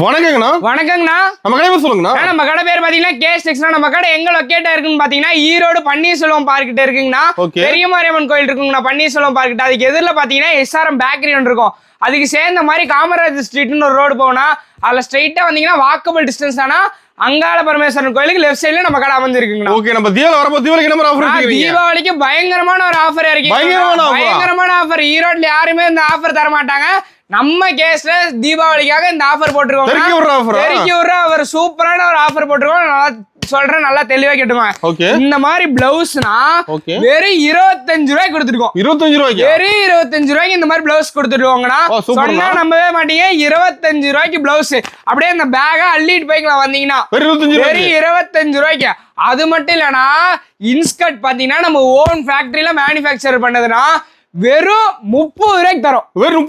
வணக்கங்கண்ணா. வணக்கங்கண்ணா. நம்ம கடை பேர் சொல்லுங்கண்ணா. நம்ம கடை பேர் பாத்தீங்கன்னா கேஸ்டெக்ஸ்னா. நம்ம கடை எங்க லொக்கேட்டா இருக்குன்னு பாத்தீங்கன்னா ஈரோடு பன்னீர்செல்வம் பார்க்கிட்ட இருக்குங்கண்ணா. பெரிய மாரியம்மன் கோயில் இருக்குங்கண்ணா பன்னீர்செல்வம் பார்க்கிட்ட. அதுக்கு எதிரில பாத்தீங்கன்னா எஸ்ஆர்எம் பேக்கரி ஒன்று இருக்கும். அதுக்கு சேர்ந்த மாதிரி காமராஜ் ஸ்ட்ரீட்னு ஒரு ரோடு போனா அதுல ஸ்ட்ரைட்டா வந்தீங்கன்னா வாக்கபிள் டிஸ்டன்ஸ் தானா அங்காள பரமேஸ்வரன் கோயிலுக்கு லெஃப்ட் சைடுல நம்ம கடை அமைஞ்சிருக்குங்க. ஓகே, நம்ம தீபாவளி வரப்போ தீபாவளிக்கு என்ன ஆஃபர் இருக்கீங்க? தீபாவளிக்கு பயங்கரமான ஒரு ஆஃபர் இருக்கு. பயங்கரமான ஆஃபர். ஈரோட்ல யாருமே இந்த ஆஃபர் தர மாட்டாங்க. நம்ம கேஸ்ல தீபாவளிக்காக இந்த ஆஃபர் போட்டுருக்கோம். தெறிக்கி விடுற ஆஃபர், சூப்பரான ஒரு ஆஃபர் போட்டுருக்கோம். நல்லா சொல்றேன், நல்லா தெளிவா கேட்டுங்க. இந்த மாதிரி பிளவுஸ்னா வெறும் 25 ரூபாய்க்கு கொடுத்துருக்கோம். 25 ரூபாய்க்கு வெறும் 25 ரூபாய்க்கு இந்த மாதிரி பிளவுஸ் கொடுத்துருவாங்கண்ணா. சொன்னா நம்பவே மாட்டீங்க. 25 ரூபாய்க்கு பிளவுஸ் அப்படியே இந்த பேக அள்ளிட்டு போய்க்கலாம் வந்தீங்கன்னா வெறும் 25 ரூபாய்க்கு. அது மட்டும் இல்லனா இன்ஸ்கர்ட் பாத்தீங்கன்னா நம்ம ஓன் ஃபேக்டரியில மேனுஃபேக்சர் பண்ணதுன்னா வெறும் 30 ரூபாய்க்கு தரோம். வெறும்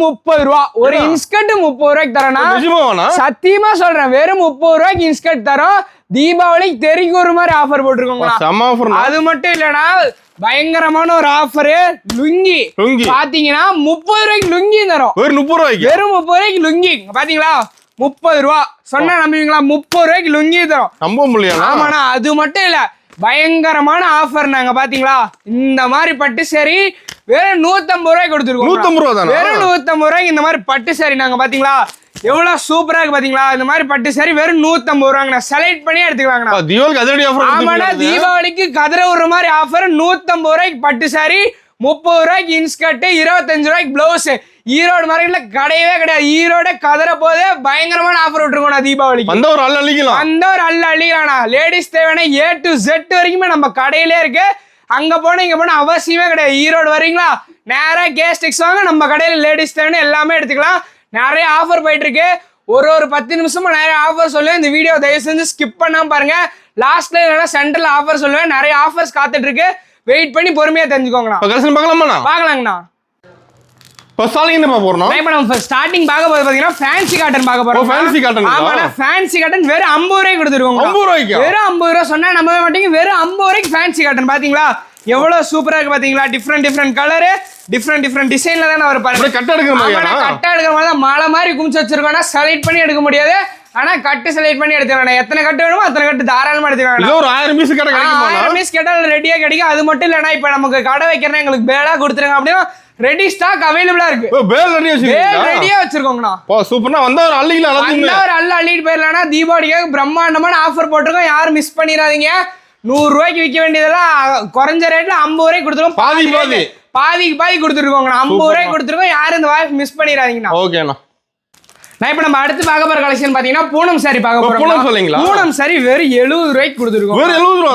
30 ரூபா ஒரு இன்ஸ்கர்ட் 30 ரூபாய்க்கு தரோம்னா சத்தியமா சொல்றேன். வெறும் 30 ரூபாய்க்கு இன்ஸ்கர்ட் தரோம். தீபாவளிக்கு தெறிக்கு ஒரு மாதிரி ஆஃபர் போட்டிருக்கோம். அது மட்டும் இல்லனா பயங்கரமான ஒரு ஆஃபர். லுங்கி பாத்தீங்கன்னா 30 ரூபாய்க்கு லுங்கி தரோம். வெறும் 30 ரூபாய்க்கு லுங்கி பாத்தீங்களா 30 ரூபா சொன்னா நம்புவீங்களா? 30 ரூபாய்க்கு லுங்கி தரோம். நம்ப முடியல. ஆமாண்ணா. அது மட்டும் இல்ல பயங்கரமான ஆஃபர். நாங்க பாத்தீங்களா இந்த மாதிரி பட்டு சரி வெறும் 150 ரூபாய்க்கு கொடுத்துருக்கோம். 150 ரூபா தான். வெறும் 150 ரூபாய்க்கு இந்த மாதிரி பட்டு சரி நாங்க பாத்தீங்களா எவ்வளவு சூப்பரா இருக்கு பாத்தீங்களா? இந்த மாதிரி பட்டு சரி வெறும் 150 ரூபாங்க. செலக்ட் பண்ணி எடுத்துக்கலாங்கண்ணா. தீபாவளிக்கு அதிரடி ஆஃபர். ஆமாண்ணா, தீபாவளிக்கு கதிர விடுற மாதிரி ஆஃபர். 150 ரூபாய்க்கு பட்டு சாரி, 30 ரூபாய்க்கு இன்ஸ்கர்ட், 25 ரூபாய்க்கு பிளவுஸ். ஈரோடு மார்க்கெட்ல கிடையவே கிடையாது. ஈரோட கதற போதே பயங்கரமான ஆஃபர் விட்டுருக்கோம் தீபாவளிக்கு. அந்த ஒரு அள்ள அள்ளிக்கலாம். லேடிஸ் தேவையான A to Z வரைக்குமே நம்ம கடையிலே இருக்கு. அங்க போனா இங்க போனா அவசியமே கிடையாது. ஈரோடு வரீங்களா நேரா கேஸ்டெக்ஸ் வாங்க. நம்ம கடையில லேடிஸ் தேவையான எல்லாமே எடுத்துக்கலாம். நிறைய ஆஃபர் போயிட்டு இருக்கு. ஒரு 10 நிமிஷமா நிறைய ஆஃபர் சொல்லுவேன். இந்த வீடியோ தயவு செஞ்சு ஸ்கிப் பண்ணாம பாருங்க. லாஸ்ட்ல இல்லைன்னா சென்டர்ல ஆஃபர் சொல்லுவேன். நிறைய ஆஃபர்ஸ் காத்துட்டு இருக்கு. வெயிட் பண்ணி பொறுமையா தெரிஞ்சுக்கோங்கண்ணா. பார்க்கலாங்கண்ணா. ஸ்டார்டிங் பார்க்க போறது பாத்தீங்கன்னா ஃபேன்சி காட்டன் பார்க்க போறோம். Fancy cotton. ஆமாண்ணா, ஃபேன்சி காட்டன் வெறும் 50 ரூபாய்க்கு கொடுத்துருவாங்க. 50 ரூபாய்க்கு வெறும் 50 ரூபாய் சொன்னா நம்பவே மாட்டீங்க. வெறும் 50 ரூபாய்க்கு ஃபேன்சி காட்டன் பாத்தீங்களா எவ்வளவு சூப்பரா இருக்கு பாத்தீங்களா? டிஃப்ரெண்ட் கலரு, டிஃப்ரெண்ட் டிசைன்ல தானே ஒரு பாருங்க. கட்ட எடுக்கிற மாதிரி தான் மாலை மாதிரி குமிச்சு வச்சிருக்கோம்னா செலக்ட் பண்ணி எடுக்க முடியாது. ஆனா கட்டு செலக்ட் பண்ணி எடுத்துக்கலாம். எத்தனை கட்டு வேணுமோ அத்தனை கட்டு தாராளமா எடுத்துக்கலாம். ஒரு 1000 பீஸ் கேட்டா 1000 பீஸ் கேட்டால் ரெடியா கிடைக்கும். அது மட்டும் இல்லனா இப்ப நமக்கு கடை வைக்கிறேன் எங்களுக்கு பேலா கொடுத்துருங்க அப்படின்னா ரெடி ஸ்டாக் அவைலபிளா இருக்கு. பேல் ரெடியா வச்சிருக்கோங்கண்ணா. சூப்பர்னா வந்தா ஒரு அள்ளிட்டு போயிடலாம்னா தீபாவளிக்காக பிரம்மாண்டமான ஆஃபர் போட்டிருக்கோம். யாரும் மிஸ் பண்ணிடாதீங்க. 100 ரூபாய்க்கு விற்க வேண்டியதெல்லாம் குறைஞ்ச ரேட்ல 50 ரூபாய்க்கு கொடுத்துருக்கோம். பாதி கொடுத்துருக்கோங்க. 50 ரூபாய்க்கு கொடுத்துருக்கோம். யாரும் இந்த வாய்ப்பு மிஸ் பண்ணிடாதீங்கண்ணா. ஓகேண்ணா. நான் இப்ப நம்ம அடுத்து பார்க்க போற கலெக்ஷன் பாத்தீங்கன்னா பூனம் சாரி பார்க்க போறோம். பூனம் சாரி வெறும் 70 ரூபாய்க்கு கொடுத்துருக்கோம்.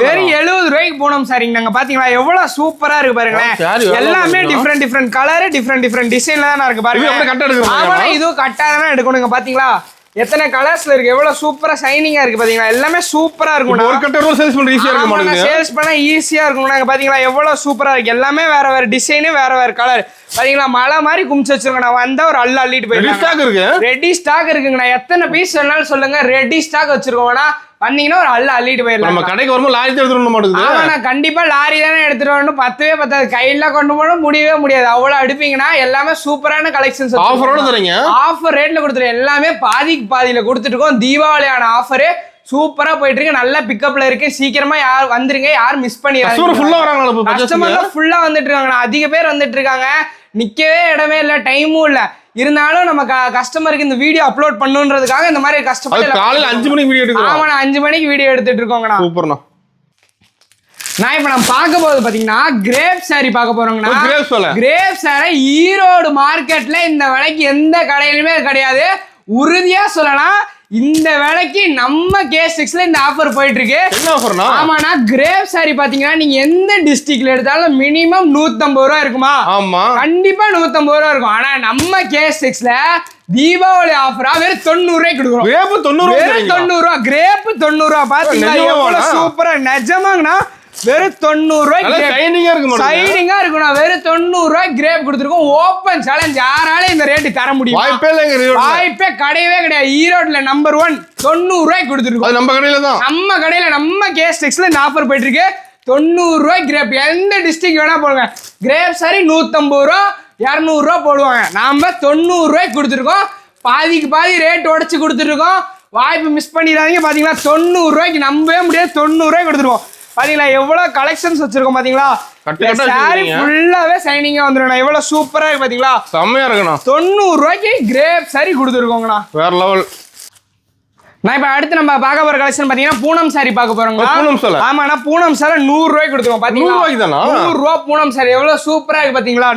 வெறும் 70 ரூபாய்க்கு பூனம் சாரிங்க. நாங்க பாத்தீங்களா எவ்வளவு சூப்பரா இருக்கு பாருங்களேன். எல்லாமே டிஃப்ரெண்ட் கலர், டிஃப்ரெண்ட் டிசைன்ல தான் இருக்கு பாருங்க. ஆமா, இதுவும் கட்டாதான் எடுக்கணுங்க. பாத்தீங்களா எத்தனை கலர்ஸ்ல இருக்கு, எவ்வளவு சூப்பரா ஷைனிங்கா இருக்கு பாத்தீங்களா? எல்லாமே சூப்பரா இருக்கும். ஒரு கட்டர் சேல்ஸ் பண்ண ஈஸியா இருக்கும். மாடல் சேல்ஸ் பண்ண ஈஸியா இருக்கும். நாங்க பாத்தீங்களா எவ்வளவு சூப்பரா இருக்கு. எல்லாமே வேற டிசைன், வேற கலர் பாத்தீங்களா. மலை மாதிரி குமிச்சு வச்சிருக்கோம். நான் வந்தா ஒரு அள்ளிட்டு போயிடுறேன். ரெடி ஸ்டாக் இருக்குங்கண்ணா. எத்தனை பீஸ் வேணாலும் சொல்லுங்க. ரெடி ஸ்டாக் வச்சிருக்கோம்னா வந்தீங்கன்னா ஒரு அள்ளிட்டு போயிடலாம். நம்ம கடைக்கு வரும்போது லாரி எடுத்துட்டு மாட்டேங்குது. ஆமா, கண்டிப்பா லாரி தானே எடுத்துட்டு வரணும். பத்தாது. கையில கொண்டு போனா முடியவே முடியாது. அவ்வளவு அடுப்பீங்கன்னா எல்லாமே சூப்பரான கலெக்ஷன்ஸ் ஆஃபரோட தரீங்க. ஆஃபர் ரேட்ல கொடுத்துருங்க. எல்லாமே பாதியில கொடுத்துட்டு இருக்கோம். தீபாவளியான ஆஃபர் சூப்பரா போயிட்டு இருக்கு. நல்ல பிக்கப்ல இருக்கு. சீக்கிரமா யார் வந்துருங்க. யாரும் மிஸ் பண்ணிடாதீங்க. ஃபுல்லா வந்துட்டு இருக்காங்க. அதிக பேர் வந்துட்டு இருக்காங்க. நிக்கவே இடமே இல்ல, டைமும் இல்ல. இருந்தாலும் நம்ம கஸ்டமருக்கு இந்த வீடியோ அப்லோட் பண்ணுன்றதுக்காக இந்த மாதிரி கஸ்டமர் காலையில 5 மணிக்கு வீடியோ எடுக்கிறோம். ஆமா, 5 மணிக்கு வீடியோ எடுத்துட்டு இருக்கோங்கண்ணா. சூப்பர்ண்ணா. நான் இப்ப நம்ம பார்க்க போறது பாத்தீங்கன்னா கிரேப் சாரி பார்க்க போறோங்கண்ணா. கிரேப் சாரி ஈரோடு மார்க்கெட்ல இந்த விலைக்கு எந்த கடையிலுமே கிடையாது. உறுதியா சொல்லலாம். இந்த விலைக்கு நம்ம கேஸ்டெக்ஸ்ல இந்த ஆஃபர் போயிட்டு இருக்கு. என்ன ஆஃபர்னா? ஆமாண்ணா, கிரேப் சாரி பாத்தீங்கன்னா நீங்க எந்த டிஸ்ட்ரிக்ட்ல எடுத்தாலும் மினிமம் 150 ரூபா இருக்குமா? ஆமா, கண்டிப்பா 150 ரூபா இருக்கும். ஆனா நம்ம கேஸ்டெக்ஸ்ல தீபாவளி ஆஃபரா வெறும் 90 ரூபாய்க்கு கொடுக்குறோம். கிரேப் 90 ரூபா. கிரேப் 90 ரூபா. பாத்தீங்களா எவ்வளவு சூப்பரா? நிஜமாங்கண்ணா வெறும் 90 ரூபாய்க்கு சைனிங்கா இருக்கணும். வெறும் 90 ரூபாய்க்கு கிரேப் கொடுத்துருக்கோம். Open challenge. யாராலும் இந்த ரேட்டு தர முடியும்? வாய்ப்பே கிடையவே கிடையாது. ஈரோட்ல நம்பர் 1 90 ரூபாய்க்கு கொடுத்துருக்கோம். நம்ம கடையில தான். நம்ம கடையில நம்ம கேஸ்டெக்ஸ்ல இந்த ஆஃபர் போயிட்டு இருக்கு. 90 ரூபாய்க்கு கிரேப். எந்த டிஸ்ட்ரிக்ட் வேணா போடுங்க. கிரேப் சாரி 150 ரூபா, 200 ரூபா போடுவாங்க. நாம 90 ரூபாய்க்கு கொடுத்துருக்கோம். பாதிக்கு பாதி ரேட் உடச்சு கொடுத்துருக்கோம். வாய்ப்பு மிஸ் பண்ணிடாதீங்க. பாத்தீங்களா 90 ரூபாய்க்கு நம்பவே முடியாது. 90 ரூபாய்க்கு கொடுத்துருவோம். பாத்தீங்களா எவ்வளவு கலெக்ஷன்ஸ் வச்சிருக்கோம். பாத்தீங்களா சாரி ஃபுல்லாவே சைனிங்கா வந்துடும். எவ்வளவு சூப்பரா இருக்கு பாத்தீங்களா, செம்மையா இருக்குண்ணா. 90 ரூபாய்க்கு கிரேப் சாரி கொடுத்துருக்கோங்கண்ணா, வேற லெவல். நான் இப்ப அடுத்து நம்ம பார்க்க போற கலெக்ஷன் பாத்தீங்கன்னா பூனம் சாரி பார்க்க போறோம். பூனம் சாரி. ஆமாண்ணா பூனம் சாரி 100 ரூபாய்க்கு கொடுத்துருவோம். பாத்தீங்களா 100 ரூபாய் பூனம் சாரி எவ்வளவு சூப்பரா இருக்கு பாத்தீங்களா.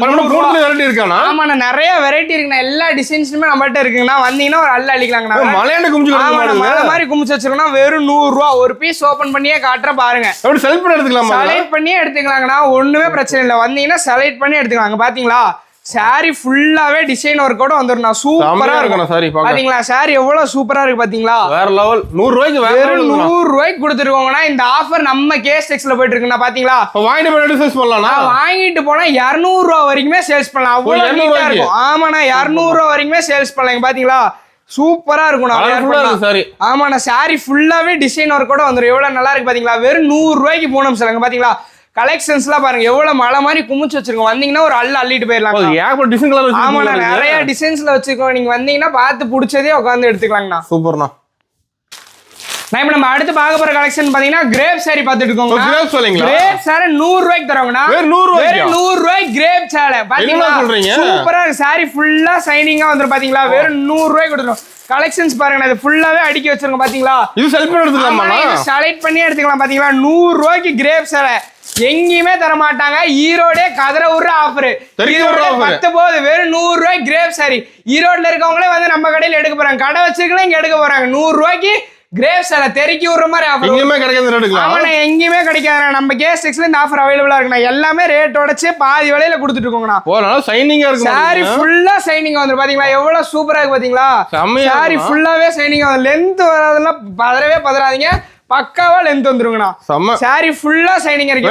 வெரைட்டி இருக்கானா? ஆமாண்ணா நிறைய வெரைட்டி இருக்குண்ணா. எல்லா டிசைன்ஸுமே நம்மள்ட்ட இருக்குங்கண்ணா. வந்தீங்கன்னா ஒரு அள்ள அள்ளிக்கலாங்கண்ணா. மலையாண்ட குமிச்சு மலை மாதிரி குமிச்சு வச்சிருக்கோம்னா வெறும் 100 ரூபாய். ஒரு பீஸ் ஓபன் பண்ணியே காட்டுற பாருங்க. செலக்ட் பண்ணி எடுத்துக்கலாம். செலக்ட் பண்ணியே எடுத்துக்கலாங்கண்ணா. ஒண்ணுமே பிரச்சனை இல்லை. வந்தீங்கன்னா செலக்ட் பண்ணி எடுத்துக்கலாங்க. பாத்தீங்களா சாரி ஃபுல்லாவே டிசைன் ஒர்க்கோட வந்துரும். சூப்பரா இருக்கும் சாரி. பாத்தீங்களா சாரி எவ்வளவு சூப்பரா இருக்கு பாத்தீங்களா, வேற லெவல். 100 ரூபாய்க்கு வேற 100 ரூபாய்க்கு கொடுத்துருக்கோங்கண்ணா. இந்த ஆஃபர் நம்ம கேஸ் டெக்ஸ்ல போயிட்டு இருக்குண்ணா. பாத்தீங்களா வாங்கிட்டு போனா சேல்ஸ் பண்ணலாம். வாங்கிட்டு போனா 200 ரூபாய் வரைக்குமே சேல்ஸ் பண்ணலாம். அவ்வளவு நீட்டா இருக்கும். ஆமாண்ணா 200 ரூபாய் வரைக்குமே சேல்ஸ் பண்ணலாம். பாத்தீங்களா சூப்பரா இருக்கும் சாரி. ஆமாண்ணா சாரி ஃபுல்லாவே டிசைன் ஒர்க்கோட வந்துரும். எவ்வளவு நல்லா இருக்கு பாத்தீங்களா. வெறும் 100 ரூபாய்க்கு பூனம் சாரிங்க. பாத்தீங்களா கலெக்ஷன்ஸ்லாம் பாருங்க எவ்வளவு மலை மாதிரி குமிச்சு வச்சிருக்கோம். வந்தீங்கன்னா ஒரு அள்ளிட்டு போயிடலாம். ஆமாண்ணா நிறைய டிசைன்ஸ்ல வச்சிருக்கோம். நீங்க வந்தீங்கன்னா பார்த்து பிடிச்சதே உட்காந்து எடுத்துக்கலாங்கண்ணா. சூப்பர்ண்ணா. நான் இப்ப நம்ம அடுத்து பார்க்க போற கலெக்ஷன் பாத்தீங்கன்னா கிரேப் சாரி பாத்துட்டு இருக்கோம். கிரேப் சாரி 100 ரூபாய்க்கு தரோங்கண்ணா. 100 ரூபாய்க்கு கிரேப் சாரி பாத்தீங்களா சூப்பரா சாரி ஃபுல்லா சைனிங்கா வந்துரும். பாத்தீங்களா வெறும் 100 ரூபாய்க்கு கொடுத்துரும். கலெக்ஷன்ஸ் பாருங்க இது ஃபுல்லாவே அடுக்கி வச்சிருக்கோம். பாத்தீங்களா இது செலக்ட் பண்ணி எடுத்துக்கலாமா, செலக்ட் பண்ணி எடுத்துக்கலாம். பாத்தீங்களா 100 ரூபாய்க்கு கிரேப் சாரி எங்கேயுமே தர மாட்டாங்க. ஈரோடே கதற விடுற ஆஃபர். பத்து போகுது வெறும் 100 ரூபாய்க்கு கிரேப் சாரி. ஈரோட்ல இருக்கவங்களே வந்து நம்ம கடையில எடுக்க போறாங்க. கடை வச்சிருக்கலாம் இங்க எடுக்க போறாங்க. 100 ரூபாய்க்கு கிரேப் சாரி தெறிக்கி விடுற மாதிரி ஆஃபர். எங்கேயுமே கிடைக்காது. ஆமாண்ணா எங்கேயுமே கிடைக்காது. நம்ம கேஸ் டெக்ஸ்ல இந்த ஆஃபர் அவைலபிளா இருக்குண்ணா. எல்லாமே ரேட் உடச்சு பாதி விலையில கொடுத்துட்டு இருக்கோங்கண்ணா. சைனிங்கா இருக்கு. சாரி ஃபுல்லா சைனிங்கா வந்துரும். பாத்தீங்களா எவ்வளவு சூப்பரா இருக்கு பாத்தீங்களா. சாரி ஃபுல்லாவே சைனிங்கா வந்து லென்த் வரதெல்லாம் பதறவே பதறாதீங்க. பக்காவா லென்த் வந்துருங்கண்ணா. சாரி ஃபுல்லா சைனிங்கா இருக்கு.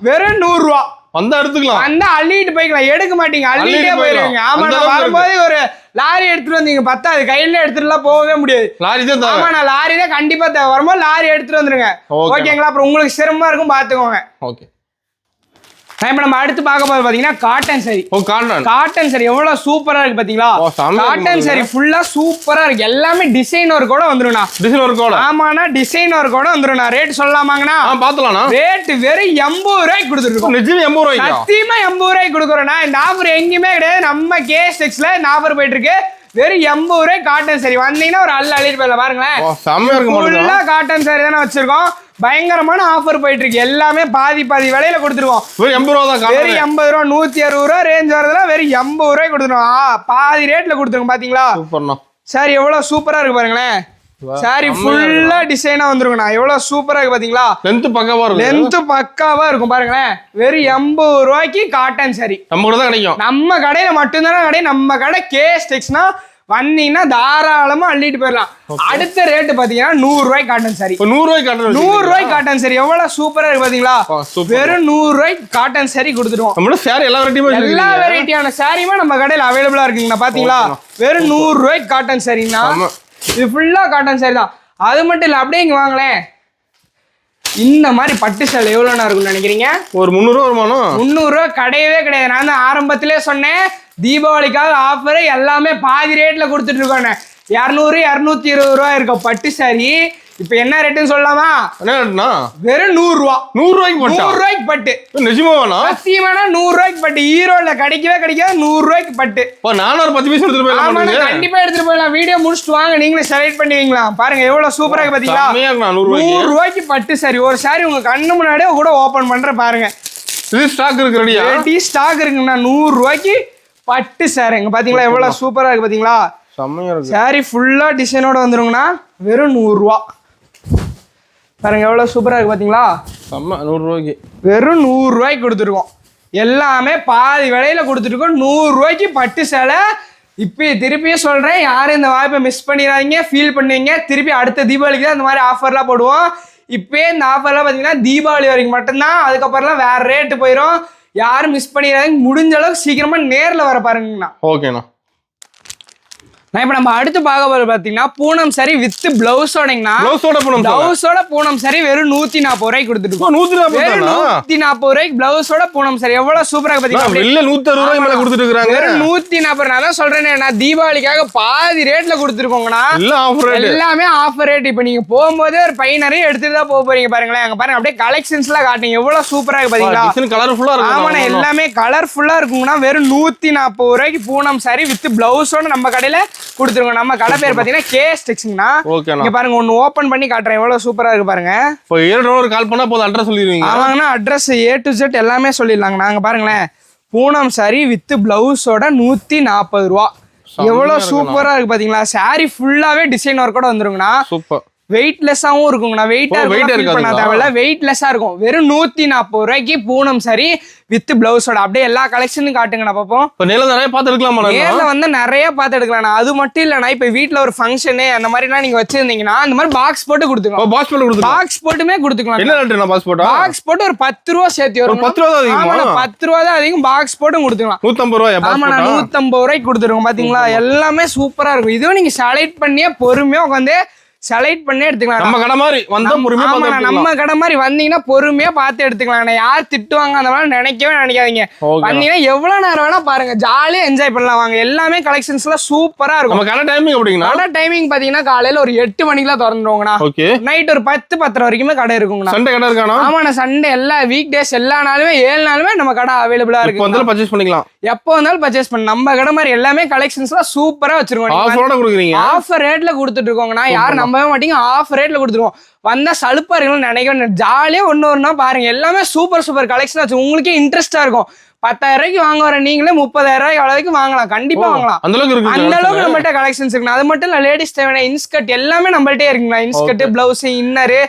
வெறும் 100 ரூபா வந்தா எடுத்துக்கலாம். வந்தா அள்ளிட்டு போய்க்கலாம். எடுக்க மாட்டீங்க அள்ளிட்டே போயிருவீங்க. ஆமா வரும்போது ஒரு லாரி எடுத்துட்டு வந்தீங்க பத்தாது கையில எடுத்துட்டுலாம் போகவே முடியாது. லாரி தான். ஆமா நான் லாரி தான் கண்டிப்பா தேவை. வரும்போது லாரி எடுத்துட்டு வந்துருங்க. ஓகேங்களா. அப்புறம் உங்களுக்கு சிரமமா இருக்கும் பாத்துக்கோங்க. ஓகே. இப்ப நம்ம அடுத்து பார்க்க போறது பாத்தீங்கன்னா காட்டன் சாரி. காட்டன் சாரி எவ்வளவு சூப்பரா இருக்கு பாத்தீங்களா. காட்டன் சாரி ஃபுல்லா சூப்பரா இருக்கு. எல்லாமே டிசைன் ஒர்க்கோட வந்துருண்ணா. டிசைன் ஒர்க்கோட. ஆமாண்ணா டிசைன் ஒர்க்கோட வந்துருண்ணா. ரேட் சொல்லலாமாங்கண்ணா? பாத்துலாம். ரேட் வெறும் 80 ரூபாய்க்கு கொடுத்துருக்கோம். நிஜமா 80 ரூபாய்க்கு. சத்தியமா 80 ரூபாய்க்கு கொடுக்குறோம்னா. இந்த ஆஃபர் எங்கேயுமே கிடையாது. நம்ம கேஸ் டெக்ஸ்ல இந்த ஆஃபர் போயிட்டு இருக்கு. வெறும் 80 ரூபாய்க்கு காட்டன் சாரி. வந்தீங்கன்னா ஒரு அள்ளிட்டு போயிடலாம். பாருங்களேன் காட்டன் சாரி தானே வச்சிருக்கோம். பயங்கரமான ஆஃபர் போயிட்டு இருக்கு. எல்லாமே பாதி விலையில கொடுத்துருவோம். வெறும் 80 ரூபா தான். வெறும் 80 ரூபா 160 ரூபா ரேஞ்ச் வரதுல வெறும் 80 ரூபாய்க்கு கொடுத்துருவோம். பாதி ரேட்ல கொடுத்துருவோம். பாத்தீங்களா சாரி எவ்வளவு சூப்பரா இருக்கு பாருங்களேன். சாரி ஃபுல்லா டிசைனா வந்துருங்கண்ணா. எவ்வளவு சூப்பரா இருக்கு பாத்தீங்களா. லென்த் பக்காவா இருக்கும். லென்த் பக்காவா இருக்கும் பாருங்களேன். வெறும் 80 ரூபாய்க்கு காட்டன் சாரி நம்ம கூட தான் கிடைக்கும். நம்ம கடையில மட்டும்தானே கிடையாது. நம்ம கடை கேஸ் டெக்ஸ்னா வந்தீங்கன்னா தாராளமா அள்ளிட்டு போயிடலாம். அடுத்த ரேட் பாத்தீங்கன்னா 100 ரூபாய்க்கு காட்டன் சாரி. 100 ரூபாய்க்கு காட்டன் சாரி எவ்வளவு சூப்பரா இருக்கு பாத்தீங்களா. வெறும் 100 ரூபாய்க்கு காட்டன் சாரி கொடுத்துருவோம். எல்லா வெரைட்டியான சாரியுமே நம்ம கடையில அவைலபிளா இருக்குங்கண்ணா. பாத்தீங்களா வெறும் 100 ரூபாய்க்கு காட்டன் சாரிங்கண்ணா. இது ஃபுல்லா காட்டன் சாரி தான். அது மட்டும் இல்ல அப்படியே இங்க வாங்களேன். இந்த மாதிரி பட்டு சேலை எவ்வளோண்ணா இருக்கும்னு நினைக்கிறீங்க? ஒரு 300 ரூபா வருமானம். 300 ரூபா கிடையவே கிடையாது. நான் தான் ஆரம்பத்திலே சொன்னேன் தீபாவளிக்காக ஆஃபர் எல்லாமே பாதி ரேட்ல கொடுத்துட்டு இருக்கோண்ணே. 200 220 ரூபா இருக்கும் பட்டு சாரி. இப்ப என்ன ரேட்டுன்னு சொல்லலாமா? வெறும் 100 ரூபா. 100 ரூபாய்க்கு பட்டு. நிஜமாவானா? சத்தியமான 100 ரூபாய்க்கு பட்டு. ஈரோட்ல கிடைக்கவே கிடைக்காது. 100 ரூபாய்க்கு பட்டு. நான் ஒரு 10 பீஸ் எடுத்துட்டு போயிடலாம். கண்டிப்பா எடுத்துட்டு போயிடலாம். வீடியோ முடிச்சுட்டு வாங்க நீங்களே செலக்ட் பண்ணுவீங்களா. பாருங்க எவ்வளவு சூப்பரா இருக்கு பாத்தீங்களா. 100 ரூபாய்க்கு பட்டு சாரி. ஒரு சாரி உங்க கண்ணு முன்னாடியே கூட ஓபன் பண்ற பாருங்க. இது ஸ்டாக் இருக்கு. ரெடி ஸ்டாக் இருக்குங்கண்ணா. 100 ரூபாய்க்கு பட்டு சாரிங்க. பாத்தீங்களா எவ்வளவு சூப்பரா இருக்கு பாத்தீங்களா. சாரி ஃபுல்லா டிசைனோட வந்துருங்கண்ணா. வெறும் 100 ரூபா. பாருங்க எவ்வளவு சூப்பரா இருக்கு பாத்தீங்களா. 100 ரூபாய்க்கு வெறும் 100 ரூபாய்க்கு கொடுத்துருக்கோம். எல்லாமே பாதி விலையில கொடுத்துருக்கோம். 100 ரூபாய்க்கு பட்டு சேலை. இப்போ திருப்பியும் சொல்றேன், யாரும் இந்த வாய்ப்பை மிஸ் பண்ணிடாதீங்க. ஃபீல் பண்ணுவீங்க. திருப்பி அடுத்த தீபாவளிக்கு தான் இந்த மாதிரி ஆஃபர்லாம் போடுவோம். இப்போயே இந்த ஆஃபர்லாம் பார்த்தீங்கன்னா தீபாவளி வரைக்கும் மட்டும்தான். அதுக்கப்புறம்லாம் வேற ரேட்டு போயிடும். யாரும் மிஸ் பண்ணிடாதீங்க. முடிஞ்ச அளவுக்கு சீக்கிரமா நேரில் வர பாருங்கண்ணா. ஓகேண்ணா. நான் இப்ப நம்ம அடுத்து பார்க்க போறது பாத்தீங்கன்னா பூனம் சரி வித் பிளவுஸோடங்கண்ணா. பிளவுஸோட பூனம் சரி வெறும் 140 ரூபாய்க்கு கொடுத்துட்டு 140 ரூபாய்க்கு பிளவுஸோட பூனம் சரி எவ்வளவு சூப்பரா பாத்தீங்கன்னா 160 ரூபாய் மேல கொடுத்துட்டு இருக்காங்க. வெறும் 140. நான் தான் சொல்றேனே நான் தீபாவளிக்காக பாதி ரேட்ல கொடுத்துருக்கோங்கண்ணா. எல்லாமே ஆஃபர் ரேட். இப்ப நீங்க போகும்போது ஒரு பையனரையும் எடுத்துட்டு தான் போக போறீங்க. பாருங்களேன் அங்க பாருங்க அப்படியே கலெக்ஷன்ஸ் எல்லாம் காட்டுங்க எவ்வளவு சூப்பரா இருக்கு பாத்தீங்களா. கலர்ஃபுல்லா இருக்கு. ஆமாண்ணா எல்லாமே கலர்ஃபுல்லா இருக்குங்கண்ணா. வெறும் 140 ரூபாய்க்கு பூனம் சரி வித் பிளவுஸோட நம்ம கடையில கொடுத்துருங்க. நம்ம கடை பேர் பாத்தீங்கன்னா கேஎஸ் டெக்ஸ்ங்கண்ணா. இங்க பாருங்க ஒன்னு ஓபன் பண்ணி காட்டுறேன் எவ்வளவு சூப்பரா இருக்கு பாருங்க. இப்போ 7 ஒரு கால் பண்ணா போதும் அட்ரஸ் சொல்லிடுவீங்க. ஆமாங்கண்ணா அட்ரஸ் A to Z எல்லாமே சொல்லிடலாங்க. நாங்க பாருங்களேன் பூனம் சாரி வித் பிளவுஸோட 140 ரூபா எவ்வளவு சூப்பரா இருக்கு பாத்தீங்களா. சாரி ஃபுல்லாவே டிசைன் ஒர்க்கோட வந்துருங்கண்ணா. சூப்பர். வெயிட்லெஸ்ஸாவும் இருக்குங்கண்ணா. வெயிட்லெஸ்ஸா இருக்கும். வெறும் 140 ரூபாய்க்கு பூனம் சரி வித் பிளவுஸோட அப்படியே எல்லா கலெக்ஷனும் காட்டுங்கண்ணா பாப்போம். நிறைய பார்த்து எடுக்கலாம். நேர்ல வந்து நிறைய பார்த்து எடுக்கலாம். அது மட்டும் இல்லண்ணா இப்ப வீட்டுல ஒரு ஃபங்க்ஷனு அந்த மாதிரிலாம் நீங்க வச்சிருந்தீங்கன்னா அந்த மாதிரி பாக்ஸ் போட்டு கொடுத்துக்கலாம். பாக்ஸ் போட்டுமே கொடுத்துக்கலாம். பாக்ஸ் போட்டு ஒரு 10 ரூபா சேர்த்து வரும். 10 ரூபா தான் அதிகம். பாக்ஸ் போட்டு கொடுத்துக்கலாம். 150 ரூபாய். ஆமா 150 ரூபாய்க்கு கொடுத்துருவோம். பாத்தீங்களா எல்லாமே சூப்பரா இருக்கும். இதுவும் நீங்க செலக்ட் பண்ணியே பொறுமையா உட்காந்து செலக்ட் பண்ணி எடுத்துக்கலாம். நம்ம கடை மாதிரி வந்தா பொறுமையா நம்ம கடை மாதிரி வந்தீங்கன்னா பொறுமையா பார்த்து எடுத்துக்கலாம். யார் திட்டுவாங்க அந்த மாதிரி நினைக்காதீங்க. வந்தீங்கன்னா எவ்வளவு நேரம் வேணா பாருங்க ஜாலியா என்ஜாய் பண்ணலாம். வாங்க எல்லாமே கலெக்ஷன்ஸ் எல்லாம் சூப்பரா இருக்கும். கடை டைமிங் எப்படிங்கண்ணா? கடை டைமிங் பாத்தீங்கன்னா காலையில ஒரு 8 மணிக்கெல்லாம் திறந்துருவோங்கண்ணா. நைட் ஒரு 10-10 வரைக்குமே கடை இருக்குங்கண்ணா. சண்டே கடை இருக்கானா? ஆமாண்ணா சண்டே எல்லா வீக் டேஸ் எல்லா நாளுமே 7 நாளுமே நம்ம கடை அவைலபிளா இருக்கு. பர்ச்சேஸ் பண்ணிக்கலாம். எப்போ வந்தாலும் பர்ச்சேஸ் பண்ண நம்ம கடை மாதிரி எல்லாமே கலெக்ஷன்ஸ் எல்லாம் சூப்பரா வச்சிருக்கோம். ஆஃபர் ரேட்ல கொடுத்துட்டு இருக்கோங்கண்ணா. யாரும் நம்பவே மாட்டீங்க. ஆஃபர் ரேட்ல கொடுத்துருவோம். வந்தா சலுப்பா இருக்கணும் நினைக்க ஜாலியா ஒண்ணு பாருங்க எல்லாமே சூப்பர் கலெக்ஷன் வச்சு உங்களுக்கே இன்ட்ரெஸ்டா இருக்கும். 10,000 ரூபாய்க்கு வாங்க வர நீங்களே 30,000 ரூபாய்க்கு அளவுக்கு வாங்கலாம். கண்டிப்பா வாங்கலாம். அந்த அளவுக்கு நம்மள்ட்ட கலெக்ஷன்ஸ் இருக்கு. அது மட்டும் இல்ல லேடிஸ் தேவையான இன்ஸ்கர்ட் எல்லாமே நம்மள்ட்டே இருக்குங்களா. இன்ஸ்கர்ட் பிளவுஸ் இன்னரு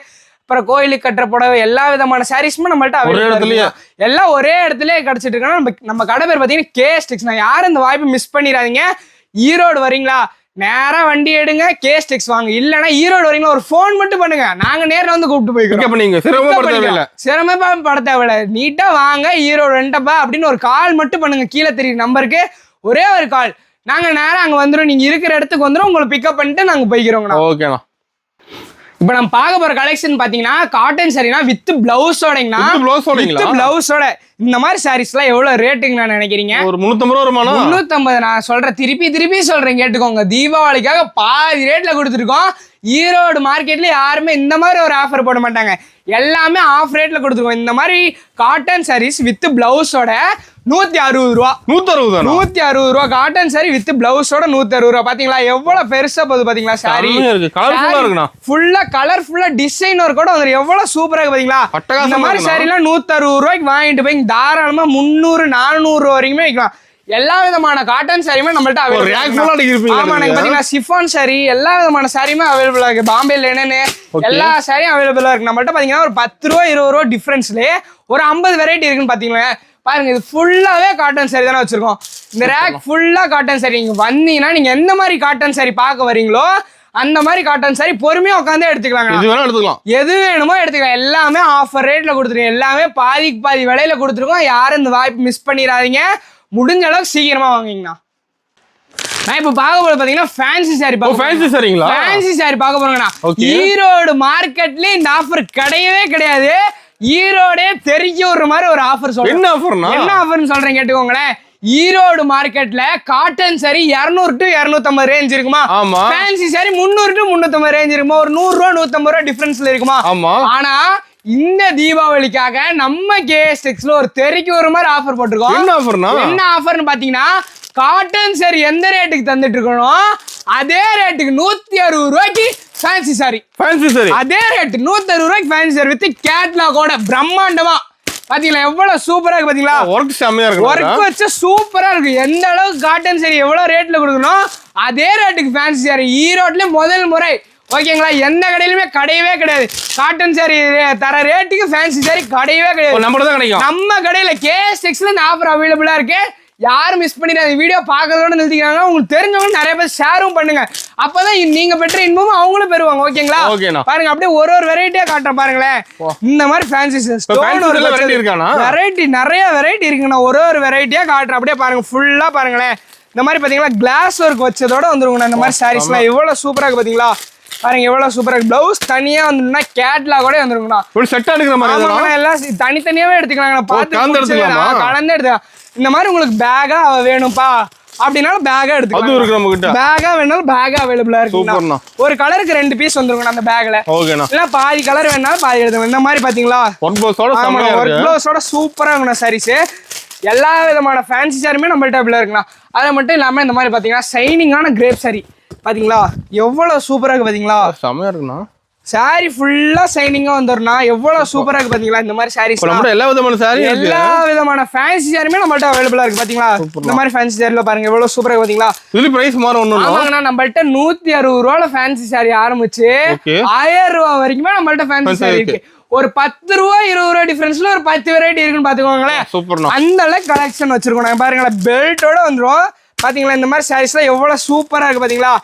அப்புறம் கோயிலுக்கு கட்டுற புடவை எல்லா விதமான சாரீஸுமே நம்மள்ட்ட எல்லாம் ஒரே இடத்துல கிடைச்சிட்டு இருக்கோம். நம்ம கடை பேர் பாத்தீங்கன்னா கேஎஸ் டெக்ஸ். நான் யாரும் இந்த வாய்ப்பு மிஸ் பண்ணிடாதீங்க. ஈரோடு வரீங்களா நேரா வண்டி எடுங்க கேஎஸ் டெக்ஸ் வாங்க. இல்லன்னா ஈரோடு வரீங்களா ஒரு போன் மட்டும் பண்ணுங்க. நாங்க நேர்ல வந்து கூப்பிட்டு போய்க்கிறோம். சிரமப்பட தேவையில்ல. நீட்டா வாங்க ஈரோடு ரெண்டப்பா அப்படின்னு ஒரு கால் மட்டும் பண்ணுங்க. கீழே தெரியுற நம்பருக்கு ஒரே ஒரு கால். நாங்க நேரா அங்க வந்துடும். நீங்க இருக்கிற இடத்துக்கு வந்துடும். உங்களை பிக்கப் பண்ணிட்டு நாங்க போய்க்கிறோங்கண்ணா. ஓகேண்ணா. இப்ப நம்ம பார்க்க போற கலெக்ஷன் பாத்தீங்கன்னா காட்டன் சாரினா வித் பிளவுஸோடங்கண்ணா. பிளவுஸோட இந்த மாதிரி சாரீஸ் எல்லாம் எவ்வளவு ரேட்டுங்க நினைக்கிறீங்க? ஒரு 350 ரூபா வருமானா? 350. நான் சொல்றேன் திருப்பி சொல்றேன் கேட்டுக்கோங்க. தீபாவளிக்காக பாதி ரேட்ல கொடுத்துருக்கோம். ஈரோடு மார்க்கெட்ல யாருமே இந்த மாதிரி ஒரு ஆஃபர் போட மாட்டாங்க. எல்லாமே ஆஃப் ரேட்ல கொடுத்துருக்கோம். இந்த மாதிரி காட்டன் சாரீஸ் வித் பிளவுஸோட 160 ரூபா. 160 ரூபா காட்டன் சாரி வித் பிளவுஸோட 160 ரூபா. பாத்தீங்களா எவ்வளவு பெருசா போகுது பாத்தீங்களா. சாரி ஃபுல்லா கலர்ஃபுல்லா டிசைன் ஒர்க் கூட வந்து எவ்வளவு சூப்பரா இருக்கு பாத்தீங்களா. இந்த மாதிரி சாரி எல்லாம் 160 ரூபாய்க்கு வாங்கிட்டு போய் தாராளமா 300-400 ரூபா வரைக்குமே வைக்கலாம். எல்லா விதமான காட்டன் சாரியுமே நம்மள்ட்ட அவைலபிள். சிஃபான் சாரி எல்லா விதமான சாரியுமே அவைலபிளா இருக்கு. பாம்பே லினன் எல்லா சாரியும் அவைலபிளா இருக்கு நம்மள்ட்ட. பாத்தீங்கன்னா ஒரு 10 ரூபா 20 ரூபா டிஃபரன்ஸ்லயே ஒரு 50 வெரைட்டி இருக்குன்னு பாத்தீங்களா. பாருங்க இது ஃபுல்லாவே காட்டன் சாரி தானே வச்சிருக்கோம். இந்த ரேக் ஃபுல்லா காட்டன் சாரி. நீங்க வந்தீங்கன்னா நீங்க எந்த மாதிரி காட்டன் சாரி பார்க்க வரீங்களோ அந்த மாதிரி காட்டன் சாரி பொறுமையா உட்காந்து எடுத்துக்கலாம். எது வேணுமோ எடுத்துக்கலாம். எல்லாமே ஆஃபர் ரேட்ல கொடுத்துருக்கோம். எல்லாமே பாதிக்கு பாதி விலையில கொடுத்துருக்கோம். யாரும் இந்த வாய்ப்பு மிஸ் பண்ணிடாதீங்க. முடிஞ்ச அளவுக்கு சீக்கிரமா வாங்கிங்கண்ணா. நான் இப்ப பார்க்க போறது பாத்தீங்கன்னா ஃபேன்சி சாரி. ஃபேன்சி சாரி பார்க்க போறோங்கண்ணா. ஈரோடு மார்க்கெட்ல இந்த ஆஃபர் கிடையாது. ஈரோடே தெரிஞ்ச ஒரு மாதிரி ஒரு ஆஃபர் சொல்றேன். என்ன ஆஃபர்னு சொல்றேன் கேட்டுக்கோங்களேன். ஈரோடு மார்க்கெட்ல காட்டன் சாரி 200 to 250 ரேஞ்ச் இருக்குமா. ஃபேன்சி சாரி 300 to 350 ரேஞ்ச் இருக்குமா. ஒரு 100 ரூபா 150 ரூபா டிஃபரன்ஸ்ல இருக்குமா. ஆனா இந்த தீபாவளிக்காக நம்ம கேஎஸ் டெக்ஸ்ல ஒரு தெரிக்கு ஒரு மாதிரி ஆஃபர் போட்டிருக்கோம். என்ன ஆஃபர்னு பாத்தீங்கன்னா காட்டன் சாரி எந்த ரேட்டுக்கு தந்துட்டு இருக்கணும் அதே ரேட்டுக்கு 160 ரூபாய்க்கு ஃபேன்சி சாரி. அதே ரேட் 160 ரூபாய்க்கு ஃபேன்சி சாரி வித் கேட்லாகோட பிரம்மாண்டமா. பாத்தீங்களா எவ்வளவு சூப்பரா இருக்கு. பாத்தீங்களா ஒர்க் வச்சு சூப்பரா இருக்கு. எந்த அளவுக்கு காட்டன் சாரி எவ்வளவு ரேட்ல கொடுக்கணும் அதே ரேட்டுக்கு ஃபேன்சி சாரி ஈரோட்ல முதல் முறை. ஓகேங்களா. எந்த கடையிலுமே கிடையாது. காட்டன் சாரி தர ரேட்டுக்கு ஃபேன்சி சாரி கிடையாது. நம்ம கடையில கேஎஸ் டெக்ஸ்ல இந்த ஆஃபர் அவைலபிளா இருக்கு. யாரும் மிஸ் பண்ணிடாத. வீடியோ பார்க்கறதோட நிறுத்திக்கிறாங்க. உங்களுக்கு தெரிஞ்சவங்க நிறைய பேர் ஷேரும் பண்ணுங்க. அப்பதான் நீங்க பெற்ற இன்பமும் அவங்களும் பெறுவாங்க. ஓகேங்களா. பாருங்க அப்படியே ஒரு வெரைட்டியா காட்டுறேன் பாருங்களேன். இந்த மாதிரி ஃபேன்சி வெரைட்டி நிறைய வெரைட்டி இருக்குண்ணா. ஒரு வெரைட்டியா காட்டுறேன். அப்படியே பாருங்க ஃபுல்லா பாருங்களேன். இந்த மாதிரி பாத்தீங்கன்னா கிளாஸ் ஒர்க் வச்சதோட வந்துருங்கண்ணா இந்த மாதிரி சாரீஸ்லாம் எவ்வளவு சூப்பரா இருக்கு பாத்தீங்களா பாருங்க எவ்வளவு சூப்பரா இருக்கு பிளவுஸ் தனியா வந்துருன்னா கேட்லாகோட வந்துருங்கண்ணா ஒரு செட்டா எடுக்கிற மாதிரி எல்லாம் தனித்தனியாவே எடுத்துக்கலாங்கண்ணா பார்த்து கலந்து எடுத்துக்கலாம் இந்த மாதிரி உங்களுக்கு பேக்கா வேணும்ப்பா அப்படினாலும் பேக்கா எடுத்துக்கலாம் பேக்கா வேணாலும் பேக்கா அவைலபிளா இருக்குண்ணா ஒரு கலருக்கு 2 பீஸ் வந்துருங்கண்ணா அந்த பேக்ல இல்ல பாதி கலர் வேணாலும் பாதி எடுத்துக்கலாம் இந்த மாதிரி பாத்தீங்களா ஒர்க் ப்ளவுஸோட சூப்பரா இருக்குண்ணா சாரீஸ் எல்லா விதமான ஃபேன்சி சாரியுமே நம்மள்ட்ட அவைலபிளா இருக்குண்ணா அது மட்டும் இல்லாம இந்த மாதிரி பாத்தீங்கன்னா ஷைனிங்கான கிரேப் சாரி பாத்தீங்களா எவ்வளவு சூப்பரா இருக்கு பாத்தீங்களா செமையா இருக்குண்ணா சாரி ஃபுல்லா ஷைனிங்கா வந்துருண்ணா எவ்வளவு சூப்பரா இருக்கு பாத்தீங்களா இந்த மாதிரி சாரீஸ் எல்லா விதமான சாரி எல்லா விதமான ஃபேன்சி சாரியுமே நம்மள்ட்ட அவைலபிளா இருக்கு பாத்தீங்களா இந்த மாதிரி ஃபேன்சி சாரில பாருங்க எவ்வளவு சூப்பரா இருக்கு பாத்தீங்களா இதுல பிரைஸ் மாற ஒண்ணும் இல்ல ஆமாங்கண்ணா நம்மள்ட்ட 160 ரூபாய்ல ஃபேன்சி சாரி ஆரம்பிச்சு 1000 ரூபாய் வரைக்குமே நம்மள்ட்ட ஃபேன்சி சாரி இருக்கு ஒரு 10 ரூபா 20 ரூபா டிஃபரன்ஸ்ல ஒரு 10 வெரைட்டி இருக்குன்னு பாத்துக்கோங்களேன் அந்த அளவுக்கு கலெக்ஷன் வச்சிருக்கோம் பாருங்களா பெல்ட்டோட வந்துரும் பாத்தீங்களா இந்த மாதிரி சாரீஸ்லாம் எவ்வளவு சூப்பரா இருக்கு பாத்தீங்களா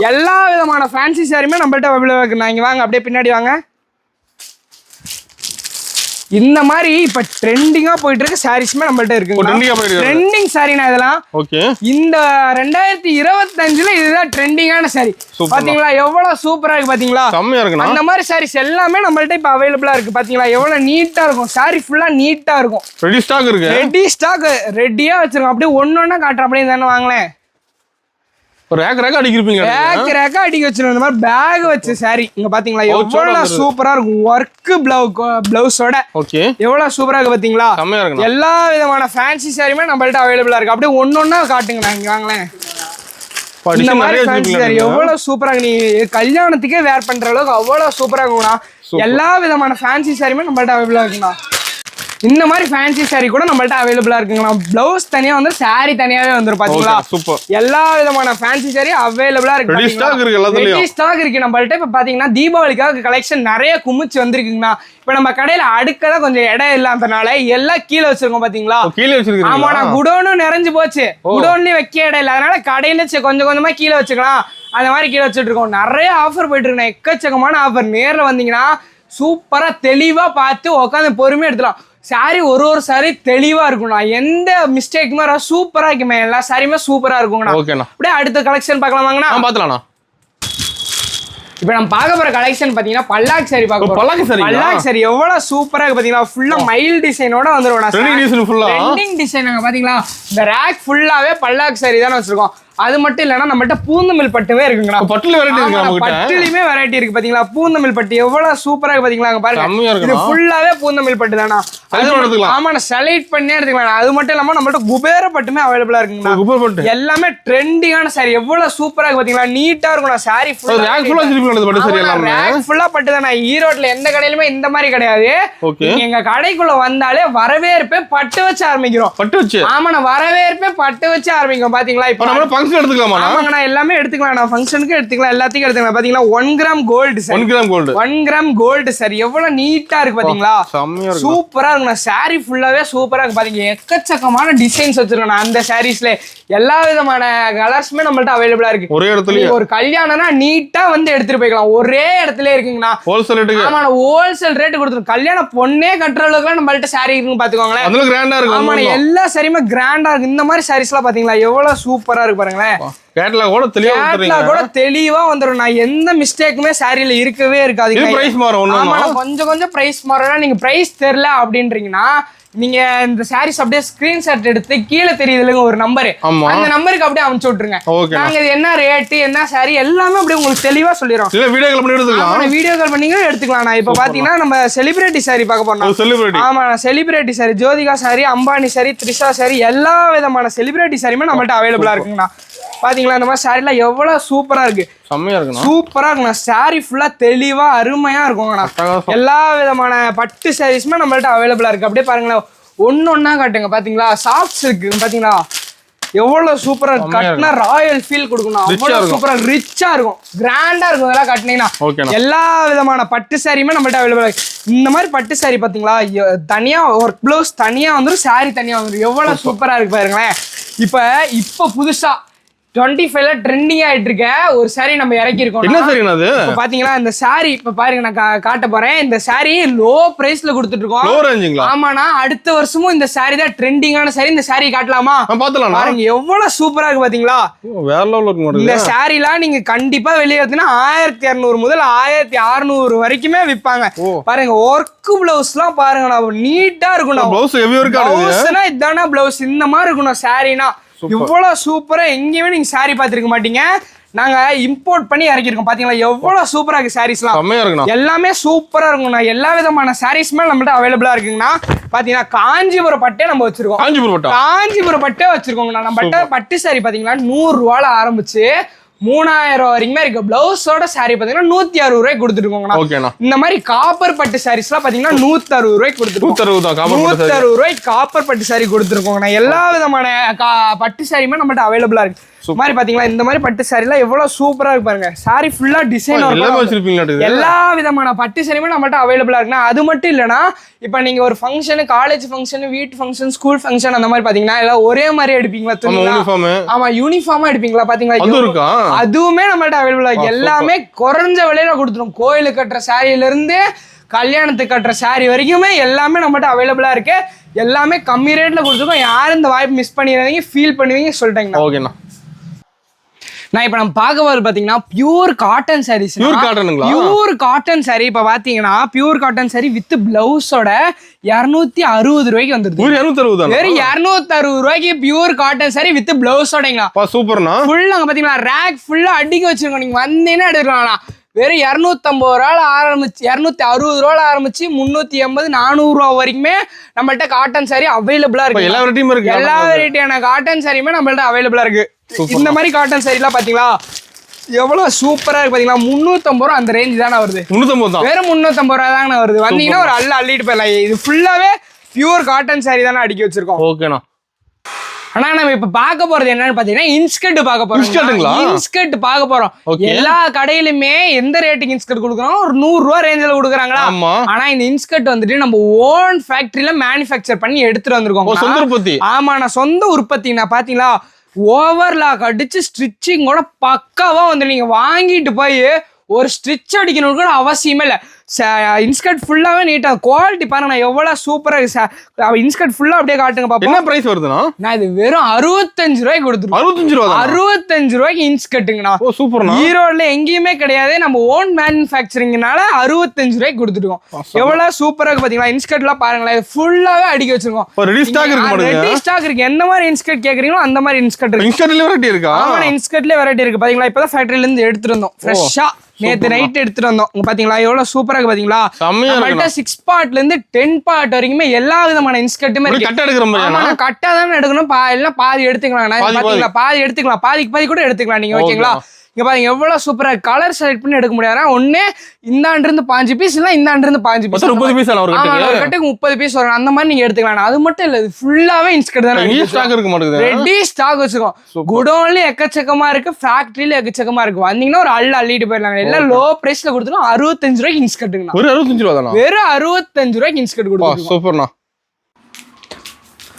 எல்லா விதமான ஃபேன்சி சாரியுமே நம்மள்ட்ட அவைலபிளா இருக்கு நான் இங்க வாங்க அப்படியே பின்னாடி வாங்க இந்த மாதிரி இப்ப ட்ரெண்டிங்கா போயிட்டு இருக்க சாரீஸ்மே நம்மள்ட்ட இருக்கு ட்ரெண்டிங் சாரினா இதெல்லாம் இந்த 2025ல இதுதான் ட்ரெண்டிங்கான சாரி பாத்தீங்களா எவ்வளவு சூப்பரா இருக்கு பாத்தீங்களா அந்த மாதிரி சாரீஸ் எல்லாமே நம்மள்ட்ட இப்ப அவைலபிளா இருக்கு பாத்தீங்களா எவ்வளவு நீட்டா இருக்கும் சாரி ஃபுல்லா நீட்டா இருக்கும் ரெடி ஸ்டாக் ரெடியா வச்சிருக்கோம் அப்படியே ஒன்னொன்னா காட்டுறேன் அப்படியே தானே வாங்களேன் ரேக் அடிக்க வச்சிருக்கோம் இந்த மாதிரி பேக் வச்சு சாரி இங்க பாத்தீங்களா எவ்வளவு சூப்பரா இருக்கும் ஒர்க் பிளவுஸோட எவ்வளவு சூப்பரா இருக்கு பாத்தீங்களா எல்லா விதமான ஃபேன்சி சாரியுமே நம்மள்ட்ட அவைலபிளா இருக்கு அப்படியே ஒன்னொன்னா காட்டுங்க இங்க வாங்களேன் இந்த மாதிரி ஃபேன்சி சாரி எவ்வளவு சூப்பரா நீ கல்யாணத்துக்கே வேர் பண்ற அளவுக்கு அவ்வளவு சூப்பரா இருக்கும்ண்ணா எல்லா விதமான ஃபேன்சி சாரியுமே நம்மள்ட்ட அவைலபிளா இருக்குண்ணா இந்த மாதிரி ஃபேன்சி சாரி கூட நம்மள்ட்ட அவைலபிளா இருக்குங்கண்ணா பிளவுஸ் தனியா வந்து சாரி தனியாவே வந்துரும் பாத்தீங்களா எல்லா விதமான ஃபேன்சி சாரி அவைலபிளா இருக்கு ரெடி ஸ்டாக் இருக்கு நம்மள்ட்ட இப்ப பாத்தீங்கன்னா தீபாவளிக்காக கலெக்ஷன் நிறைய குமிச்சு வந்திருக்குங்கண்ணா இப்ப நம்ம கடையில அடுக்கதான் கொஞ்சம் இடம் இல்லாதனால எல்லாம் கீழே வச்சிருக்கோம் பாத்தீங்களா ஆமாண்ணா குடோனும் நிறைஞ்சு போச்சு குடோன்லயும் வைக்க இடம் இல்லை அதனால கடையில கொஞ்சம் கொஞ்சமா கீழே வச்சுக்கலாம் அந்த மாதிரி கீழே வச்சுட்டு இருக்கோம் நிறைய ஆஃபர் போயிட்டு இருக்குண்ணா எக்கச்சக்கமான ஆஃபர் நேர்ல வந்தீங்கன்னா சூப்பரா தெளிவா பார்த்து உட்காந்து பொறுமையா எடுத்துலாம் சாரி ஒரு சாரி தெளிவா இருக்கும்ண்ணா எந்த மிஸ்டேக்குமே சூப்பரா இருக்குமே எல்லா சாரியுமே சூப்பரா இருக்குங்கண்ணா அப்படியே அடுத்த கலெக்ஷன் பார்க்கலாமாங்கண்ணா பாத்துலாம் இப்ப நம்ம பார்க்க போற கலெக்ஷன் பாத்தீங்கன்னா பல்லாக் சாரி பார்க்க போறோம் பல்லாக் சாரி எவ்வளவு சூப்பரா இருக்கு பாத்தீங்களா ஃபுல்லா மைல் டிசைனோட வந்துருவோம் ட்ரெண்டிங் டிசைன் பாத்தீங்களா இந்த ரேக் ஃபுல்லாவே பல்லாக் சாரி தானே வச்சிருக்கோம் அது மட்டும் இல்லன்னா நம்மகிட்ட பூந்தமிழ் பட்டுமே இருக்குங்கண்ணா பட்டுலயுமே வெரைட்டி இருக்கு பாத்தீங்களா பூந்தமிழ் பட்டு எவ்வளவு சூப்பரா இருக்கு பாத்தீங்களா பாருங்க இது ஃபுல்லாவே பூந்தமிழ் பட்டு தானா ஆமா செலக்ட் பண்ணி எடுத்துக்கலாம் அது மட்டும் இல்லாம நம்மள்ட்ட குபேர பட்டுமே அவைலபிளா இருக்குங்கண்ணா எல்லாமே ட்ரெண்டிங்கான சாரி எவ்வளவு சூப்பரா இருக்கு பாத்தீங்களா நீட்டா இருக்கும் சாரி ஃபுல்லா பட்டு தானே ஈரோட்ல எந்த கடையிலுமே இந்த மாதிரி கிடையாது எங்க கடைக்குள்ள வந்தாலே வரவேற்பே பட்டு வச்சு ஆரம்பிக்கிறோம் பட்டு வச்சு ஆமா வரவேற்பே பட்டு வச்சு ஆரம்பிக்கும் பாத்தீங்களா இப்ப எடுத்துக்கலாமா எல்லாமே எடுத்துக்கலாம் ஃபங்க்ஷனுக்கு எடுத்துக்கலாம் எல்லாத்தையும் எடுத்துக்கலாம் பாத்தீங்களா 1 gram gold 1 gram gold sari எவ்வளவு நீட்டா இருக்கு பாத்தீங்களா சூப்பரா இருக்கு சாரி ஃபுல்லாவே சூப்பரா இருக்கு பாத்தீங்க எக்கச்சக்கமான டிசைன்ஸ் வச்சிருக்கேன் அந்த சாரீஸ்ல எல்லா விதமான கலர்ஸ்மே நம்மள்ட்ட அவைலபிளா இருக்கு ஒரே இடத்துல ஒரு கல்யாணம்னா நீட்டா வந்து எடுத்துட்டு போய்க்கலாம் ஒரே இடத்துல இருக்குங்கண்ணா ஹோல்சேல் ரேட்டுக்கு ஆமா ஹோல்சேல் ரேட் கொடுத்துரும் கல்யாண பொண்ணே கட்டுற அளவுக்கு நம்மள்ட்ட சாரி இருக்குன்னு பாத்துக்கோங்களேன் அதுல கிராண்டா இருக்கு ஆமா எல்லா சாரியுமே கிராண்டா இருக்கு இந்த மாதிரி சாரீஸ் எல்லாம் பாத்தீங்களா எவ்வளவு சூப்பரா இருக்கு பாருங்களேன் கேட்லாக் கூட தெளிவா வந்துரும் நான் எந்த மிஸ்டேக்குமே சாரியில இருக்கவே இருக்காது பிரைஸ் மாறும் கொஞ்சம் பிரைஸ் மாறும்னா நீங்க பிரைஸ் தெரியல அப்படின்றீங்கன்னா நீங்க இந்த சாரீஸ் அப்படியே ஸ்கிரீன்ஷாட் எடுத்து கீழே தெரியுதுலங்க ஒரு நம்பர் அந்த நம்பருக்கு அப்படியே அனுப்பிச்சு விட்டுருங்க நாங்க இது என்ன ரேட் என்ன சாரி எல்லாமே அப்படியே உங்களுக்கு தெளிவா சொல்லிடுறோம் வீடியோ கால் பண்ணி எடுத்துக்கலாம் நான் இப்ப பாத்தீங்கன்னா நம்ம செலிபிரிட்டி சாரி பார்க்க போறோம் ஆமா celebrity sorry Jyothika sorry Ambani sorry Trisha sorry எல்லா விதமான செலிபிரிட்டி சாரியுமே நம்மள்ட்ட அவைலபிளா இருக்குங்கண்ணா பாத்தீங்களா இந்த மாதிரி சாரிலாம் எவ்வளவு சூப்பரா இருக்கு சூப்பரா இருக்குண்ணா சாரி ஃபுல்லா தெளிவா அருமையா இருக்குங்கண்ணா எல்லா விதமான பட்டு சாரீஸ்மே நம்மள்ட்ட அவைலபிளா இருக்கு அப்படியே பாருங்களேன் ஒன்னொன்னா காட்டுங்க பாத்தீங்களா சாஃப்ட்ஸ் இருக்கு பாத்தீங்களா எவ்வளவு சூப்பரா இருக்கு கட்டினா ராயல் ஃபீல் கொடுக்கணும் அவ்வளவு சூப்பரா ரிச்சா இருக்கும் கிராண்டா இருக்கும் இதெல்லாம் கட்டினீங்கன்னா எல்லா விதமான பட்டு சாரியுமே நம்மள்ட்ட அவைலபிளா இருக்கு இந்த மாதிரி பட்டு சாரி பாத்தீங்களா தனியா ஒர்க் பிளவுஸ் தனியா வந்துடும் சாரி தனியா வந்துடும் எவ்வளவு சூப்பரா இருக்கு பாருங்களேன் இப்ப புதுசா 25ல ட்ரெண்டிங் ஆயிட்டு இருக்க ஒரு saree நம்ம இறக்கி இருக்கோம். என்ன saree அது? இப்ப பாத்தீங்களா இந்த saree இப்ப பாருங்க நான் காட்ட போறேன். இந்த saree லோ பிரைஸ்ல கொடுத்துட்டு இருக்கோம். லோ ரேஞ்சுங்களா? ஆமாண்ணா, அடுத்த வருஷமும் இந்த saree தான் ட்ரெண்டிங்கான saree. இந்த saree காட்டலாமா? பாத்துலாம். பாருங்க எவ்வளவு சூப்பரா இருக்கு பாத்தீங்களா? வேற லெவல்ல இருக்கு மாடல். இந்த சாரீலாம் நீங்க கண்டிப்பா வெளிய எடுத்தீங்கன்னா 1200 முதல் 1600 வரைக்குமே விப்பாங்க. பாருங்க ஒர்க் பிளவுஸ்லாம் பாருங்க நீட்டா இருக்கும். பிளவுஸ் ஹெவி ஒர்க்கா இருக்கு. பிளவுஸ்னா இதான பிளவுஸ் இந்த மாதிரி இருக்கும். சாரீனா இவ்வளவு சூப்பரா எங்கேயுமே நீங்க சாரி பாத்திருக்க மாட்டீங்க. நாங்க இம்போர்ட் பண்ணி இறக்கிருக்கோம். பாத்தீங்களா எவ்வளவு சூப்பரா இருக்கு சாரீஸ்லாம். செமையா இருக்குண்ணா. எல்லாமே சூப்பரா இருக்கும்ண்ணா. எல்லா விதமான சாரீஸ்மே நம்மள்ட்ட அவைலபிளா இருக்குங்கண்ணா. பாத்தீங்கன்னா காஞ்சிபுரம் பட்டே நம்ம வச்சிருக்கோம். காஞ்சிபுரம் பட்டே வச்சிருக்கோங்கண்ணா. நம்ம பட்டு சாரி பாத்தீங்கன்னா 100 ரூபால ஆரம்பிச்சு 3000 வரைக்குமே இருக்கு. பிளவுஸோட சாரி பாத்தீங்கன்னா 160 ரூபாய்க்கு கொடுத்துருக்கோங்கண்ணா. இந்த மாதிரி காப்பர் பட்டு சாரீஸ் எல்லாம் பாத்தீங்கன்னா 160 ரூபாய்க்கு கொடுத்துருக்கோம். 160 ரூபாய்க்கு காப்பர் பட்டு சாரி கொடுத்துருக்கோங்கண்ணா. எல்லா விதமான பட்டு சாரியுமே நம்மகிட்ட அவைலபிளா இருக்கு. மாதிரி பாத்தீங்களா இந்த மாதிரி பட்டு சாரி எல்லாம் எவ்வளவு சூப்பரா இருக்கு பாருங்க. சாரி ஃபுல்லா டிசைன் எல்லா விதமான பட்டு சாரியுமே நம்மகிட்ட அவைலபிளா இருக்குன்னா. அது மட்டும் இல்லைன்னா இப்ப நீங்க ஒரு ஃபங்க்ஷன், காலேஜ் ஃபங்க்ஷன், வீட்டு ஃபங்க்ஷன், ஸ்கூல் ஃபங்க்ஷன் அந்த மாதிரி பாத்தீங்கன்னா எல்லாம் ஒரே மாதிரி எடுப்பீங்களா? ஆமா யூனிஃபார்மா எடுப்பீங்களா? பாத்தீங்களா அதுவுமே நம்மகிட்ட அவைலபிளா இருக்கு. எல்லாமே குறைஞ்ச விலையில கொடுத்துரும். கோயிலுக்கு கட்டுற சாரியில இருந்து கல்யாணத்துக்கு கட்டுற சாரி வரைக்குமே எல்லாமே நம்மகிட்ட அவைலபிளா இருக்கு. எல்லாமே கம்மி ரேட்ல கொடுத்துருக்கோம். யாரும் இந்த வாய்ப்பு மிஸ் பண்ணிடுறீங்க, ஃபீல் பண்ணுவீங்க சொல்லிட்டேங்கண்ணா. ஓகேண்ணா. நான் இப்ப நம்ம பார்க்க போறது பாத்தீங்கன்னா pure cotton saris. Pure cotton sari. இப்ப பாத்தீங்கன்னா பியூர் காட்டன் சாரி வித் பிளவுஸோட 260 ரூபாய்க்கு வந்துருது. வெறும் 260 ரூபாய்க்கு பியூர் காட்டன் சாரி வித் பிளவுஸோடங்களா. சூப்பர்ண்ணா. ஃபுல்லா அங்க பாத்தீங்களா ரேக் ஃபுல்லா அடிக்க வச்சிருக்கோம். நீங்க வந்தீங்கன்னா எடுத்துக்கலாம். வெறும் 250 ரூபால ஆரம்பிச்சு 260 ரூபால ஆரம்பிச்சு 380 400 ரூபா வரைக்குமே நம்மள்ட்ட காட்டன் சாரி அவைலபிளா இருக்கு. எல்லா வெரைட்டியும் இருக்கு. எல்லா வெரைட்டியான காட்டன் சாரியுமே நம்மள்ட்ட அவைலபிளா இருக்கு. இந்த மாதிரி காட்டன் சாரி எல்லாம் பாத்தீங்களா எவ்வளவு சூப்பரா இருக்கு பாத்தீங்களா. 350 ரூபா அந்த ரேஞ்ச் தானே வருது. 350 தான். வெறும் 350 ரூபா தானே வருது. வந்தீங்கன்னா ஒரு அள்ளிட்டு போயிடலாம். இது ஃபுல்லாவே பியூர் காட்டன் சாரி தானே அடிக்க வச்சிருக்கோம். ஓகேண்ணா. ஆனா நம்ம இப்ப பாக்க போறது என்னன்னு பாத்தீங்கன்னா இன்ஸ்கர்ட் பாக்க போறோம். இன்ஸ்கர்ட் பாக்க போறோம். எல்லா கடையிலுமே எந்த ரேட்டுக்கு இன்ஸ்கர்ட் கொடுக்குறோம்? ஒரு 100 ரூபா ரேஞ்சில கொடுக்குறாங்களா? ஆனா இந்த இன்ஸ்கர்ட் வந்துட்டு நம்ம ஓன் ஃபேக்டரியில மேனுஃபேக்சர் பண்ணி எடுத்துட்டு வந்திருக்கோம். ஆமா நான் சொந்த உற்பத்தி. நான் பாத்தீங்களா ஓவர்லாக் அடிச்சு ஸ்டிச்சிங்கோட பக்காவா வந்து நீங்க வாங்கிட்டு போய் ஒரு ஸ்டிச் அடிக்கணும் கூட அவசியமே இல்லை. இன்ஸ்கர்ட் ஃபுல்லாவே நீட்டா குவாலிட்டி பாருங்க எவ்வளவு சூப்பரா இருக்கு. இன்ஸ்கர்ட் ஃபுல்லா அப்படியே காட்டுங்க பாப்போம். என்ன பிரைஸ் வருதுன்னா? நான் இது வெறும் 65 ரூபாய்க்கு கொடுத்துருக்கோம். 65 ரூபாய்க்கு இன்ஸ்கர்ட்டுங்கண்ணா. சூப்பர். ஈரோட்ல எங்கேயுமே கிடையாது. நம்ம ஓன் மேனுஃபேக்சரிங்னால 65 ரூபாய்க்கு கொடுத்துருக்கோம். எவ்வளவு சூப்பரா இருக்கு பாத்தீங்களா. இன்ஸ்கர்ட் எல்லாம் பாருங்களேன் ஃபுல்லாவே அடிக்க வச்சிருக்கோம். ரெடி ஸ்டாக் இருக்கு. எந்த மாதிரி இன்ஸ்கர்ட் கேக்குறீங்களோ அந்த மாதிரி இன்ஸ்கர்ட் இருக்கு. இன்ஸ்கர்ட்ல வெரைட்டி இருக்கு. ஆமா இன்ஸ்கர்ட்ல வெரைட்டி இருக்கு பாத்தீங்களா. இப்பதான் ஃபேக்டரியில இருந்து எடுத்துட்டு வந்தோம் ஃப்ரெஷ்ஷா. நேத்து நைட் எடுத்துட்டு வந்தோம். பாத்தீங்களா எவ்வளவு சூப்பரா இருக்கு பாத்தீங்களா. 6 பார்ட்ல இருந்து 10 பார்ட் வரைக்குமே எல்லா விதமான இன்ஸ்கர்ட்டுமே இருக்கு. கட்டா தானே எடுக்கணும். எல்லாம் பாதி எடுத்துக்கலாம். பாத்தீங்களா பாதி எடுத்துக்கலாம். பாதி கூட எடுத்துக்கலாம் நீங்க. ஓகேங்களா. இங்க பாருங்க எவ்வளவு சூப்பரா கலர் செலக்ட் பண்ணி எடுக்க முடியாது. ஒண்ணு இந்தாண்டு இருந்து 5 பீஸ் இல்ல இந்தாண்டு இருந்து 5 பீஸ் 30 பீஸ் ஒரு கட்டுக்கு 30 பீஸ் வரும். அந்த மாதிரி நீங்க எடுத்துக்கலாம். அது மட்டும் இல்ல இது ஃபுல்லாவே இன்ஸ்கர்ட் தானே. ரெடி ஸ்டாக் வச்சிருக்கோம். குடோன்ல எக்கச்சக்கமா இருக்கு. ஃபேக்டரியில எக்கச்சக்கமா இருக்கு. வந்தீங்கன்னா ஒரு அள்ளிட்டு போயிடலாம். எல்லாம் லோ பிரைஸ்ல கொடுத்துருக்கோம். 65 ரூபாய்க்கு இன்ஸ்கர்ட்டுங்க. வெறும் 65 ரூபா தானா? வெறும் 65 ரூபாய்க்கு இன்ஸ்கர்ட் கொடுத்துருக்கோம். சூப்பர்ண்ணா.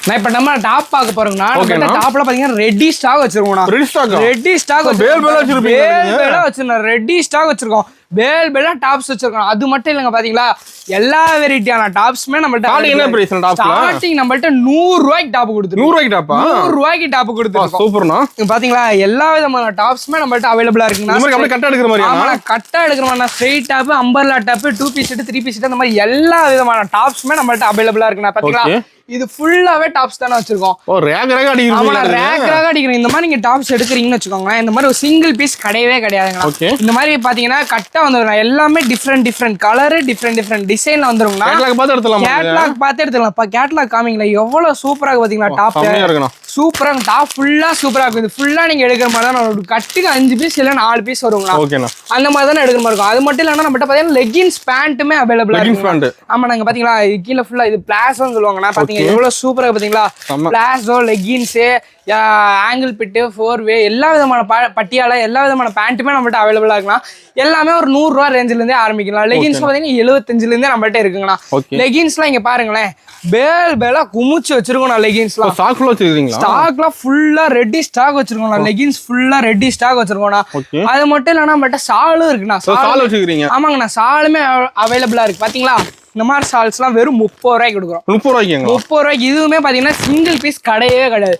நான் இப்ப நம்ம டாப் பார்க்க போறோம்னா டாப்ல பாத்தீங்கன்னா ரெடி ஸ்டாக் வச்சிருக்கோம். ரெடி ஸ்டாக் ரெடி ஸ்டாக் வச்சிருக்கோம். பேல் டாப்ஸ் வச்சிருக்கோம். அது மட்டும் இல்லங்க பாத்தீங்களா எல்லா வெரைட்டியான டாப்ஸ்மே நம்மள்ட்ட. ஸ்டார்டிங் நம்மள்ட்ட 100 ரூபாய்க்கு டாப் கொடுத்துருக்கோம். 100 ரூபாய்க்கு டாப் கொடுத்துருக்கோம். சூப்பர்ண்ணா. பாத்தீங்களா எல்லா விதமான டாப்ஸ்மே நம்மள்ட்ட அவைலபிளா இருக்குங்க. கட்டா எடுக்கிற மாதிரி. ஆமா கட்டா எடுக்கிற மாதிரி straight top, umbrella top, 2 piece set, 3 piece set அந்த மாதிரி எல்லா விதமான டாப்ஸ்மே நம்மள்ட்ட அவைலபிளா இருக்குண்ணா. பாத்தீங்களா இது ஃபுல்லாவே டாப்ஸ் தானே வச்சிருக்கோம். இந்த மாதிரி நீங்க டாப்ஸ் எடுக்கிறீங்கன்னு வச்சுக்கோங்க. இந்த மாதிரி ஒரு சிங்கிள் பீஸ் கிடையவே கிடையாதுங்க. இந்த மாதிரி பாத்தீங்கன்னா கட்டா வந்துடும். எல்லாமே டிஃப்ரெண்ட் கலரு டிஃப்ரெண்ட் டிசைன்ல வந்துருங்க. கேட்லாக் பார்த்து எடுத்துக்கலாம். கேட்லாக் காமிங்களா எவ்வளவு சூப்பரா பாத்தீங்களா. டாப் சூப்பரா டாப் ஃபுல்லா சூப்பரா இருக்கும். இது ஃபுல்லா நீங்க எடுக்கிற மாதிரி தான் கட்டுக்கு 5 பீஸ் இல்ல 4 பீஸ் வருங்களா. அந்த மாதிரி தானே எடுக்கிற மாதிரி இருக்கும். அது மட்டும் இல்லன்னா நம்மகிட்ட பாத்தீங்கன்னா லெகின்ஸ் பேண்ட்டுமே அவைலபிளா இருக்கு. ஆமா நாங்க பாத்தீங்களா கீழே ஃபுல்லா இது பிளாசோன்னு சொல்லுவாங்கன்னா பாத்தீங்கன்னா எவ்வளவு சூப்பரா பாத்தீங்களா. பிளாசோ லெகின்ஸ் ஆங்கிள் பிட்டு 4-வே எல்லா விதமான பட்டியால எல்லா விதமான பேண்ட்டுமே நம்மள்ட்ட அவைலபிளா இருக்கலாம். எல்லாமே ஒரு 100 ரூபா ரேஞ்சில இருந்தே ஆரம்பிக்கலாம். லெகின்ஸ் பாத்தீங்கன்னா 75ல இருந்தே நம்மள்ட்ட இருக்குங்கண்ணா. லெகின்ஸ்லாம் இங்க பாருங்களேன், பேலா குமிச்சு வச்சிருக்கோம். லெகின்ஸ்லாம் ஸ்டாக்ல வச்சிருக்கீங்களா? ஸ்டாக்லாம் ஃபுல்லா ரெடி ஸ்டாக் வச்சிருக்கோம். லெகின்ஸ் ஃபுல்லா ரெடி ஸ்டாக் வச்சிருக்கோம்னா. அது மட்டும் இல்லனா நம்மட்ட ஷாலும் இருக்குண்ணா. ஷால் வச்சிருக்கீங்க? ஆமாங்கண்ணா, ஷாலுமே அவைலபிளா இருக்கு. பாத்தீங்களா இந்த மாதிரி ஷால்ஸ்லாம் வெறும் 30 ரூபாய்க்கு கொடுக்குறோம். 30 ரூபாய்க்கு. இதுவுமே பாத்தீங்கன்னா சிங்கிள் பீஸ் கிடையவே கிடையாது.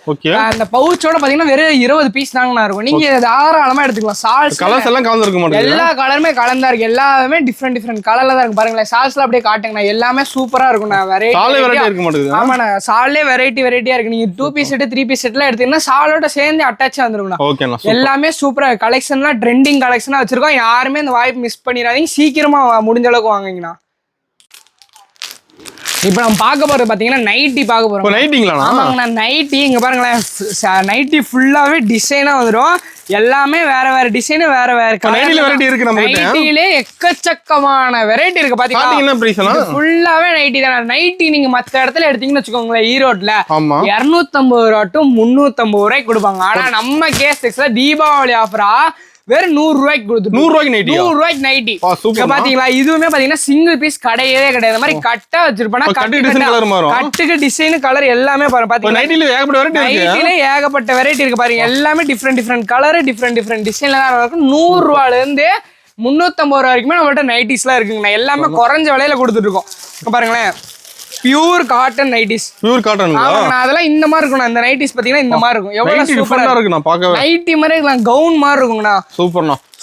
அந்த பவுச்சோட பாத்தீங்கன்னா வெறும் 20 பீஸ் தாங்கண்ணா இருக்கும். நீங்க தாராளமா எடுத்துக்கலாம். ஷால்ஸ் கலர்ஸ் எல்லாம் கலந்துருக்க மாட்டேங்குது. எல்லா கலருமே கலந்தா இருக்கு. எல்லாமே டிஃப்ரெண்ட் கலர்ல தான் இருக்கு. பாருங்களேன், ஷால்ஸ்ல அப்படியே காட்டுங்கண்ணா. எல்லாமே சூப்பரா இருக்கும். வெரைட்டி இருக்க மாட்டேங்குது. ஆமாண்ணா, ஷால்லே வெரைட்டியா இருக்கு. நீங்க 2 பீஸ் செட் 3 பீஸ் செட்லாம் எடுத்தீங்கன்னா ஷாலோட சேர்ந்து அட்டாச்சா வந்துருக்குண்ணா. எல்லாமே சூப்பரா கலெக்ஷன்லாம் ட்ரெண்டிங் கலெக்ஷனா வச்சிருக்கோம். யாருமே இந்த வாய்ப்பு மிஸ் பண்ணிடாதீங்க. சீக்கிரமா முடிஞ்ச அளவுக்கு வாங்குங்கண்ணா. இப்போ நம்ம பார்க்க போறது பாத்தீங்கன்னா நைட்டி பார்க்க போறோம். நைட்டிங்களா? ஆமாங்கண்ணா, நைட்டி இங்க பாருங்களேன். நைட்டி ஃபுல்லாவே டிசைனா வந்துடும். எல்லாமே வேற டிசைன், வேற நைட்டில வெரைட்டி இருக்கு. நம்ம நைட்டிலே எக்கச்சக்கமான வெரைட்டி இருக்கு. பாத்தீங்கன்னா என்ன பிரைஸ் எல்லாம் ஃபுல்லாவே நைட்டி தான். நைட்டி நீங்க மத்த இடத்துல எடுத்தீங்கன்னு வச்சுக்கோங்களேன், ஈரோட்ல 250 ரூபா டு 350 ரூபாய்க்கு கொடுப்பாங்க. ஆனா நம்ம கேஸ்ல தீபாவளி ஆஃபரா வெறும் 100 ரூபாய்க்கு கொடுத்து 100 ரூபாய்க்கு நைட்டி. 100 ரூபாய்க்கு நைட்டி. பாத்தீங்களா, இதுவுமே பாத்தீங்கன்னா சிங்கிள் பீஸ் கிடையவே கிடையாது. இந்த மாதிரி கட்டா வச்சிருப்பானா, கட்டுக்கு டிசைன் கலர் எல்லாமே பாருங்க. நைட்டில ஏகப்பட்ட வெரைட்டி இருக்கு பாருங்க. எல்லாமே டிஃப்ரெண்ட் கலர், டிஃப்ரெண்ட் டிசைன்ல தான் இருக்கும். 100 ரூபாயில இருந்து 350 ரூபா வரைக்குமே நம்மள்ட்ட நைட்டிஸ்லாம் இருக்குங்கண்ணா. எல்லாமே குறைஞ்ச விலையில கொடுத்துட்டு இருக்கோம். பாருங்களேன், pure cotton nighties. Pure cotton. அதெல்லாம் இந்த மாதிரி இருக்கும். அந்த நைட்டிஸ் பாத்தீங்கன்னா இந்த மாதிரி இருக்கும். எவ்வளவு சூப்பரா இருக்கு. நான் பார்க்கவே நைட்டி மாதிரி இருக்கலாம், கவுன் மாதிரி இருக்குங்கண்ணா.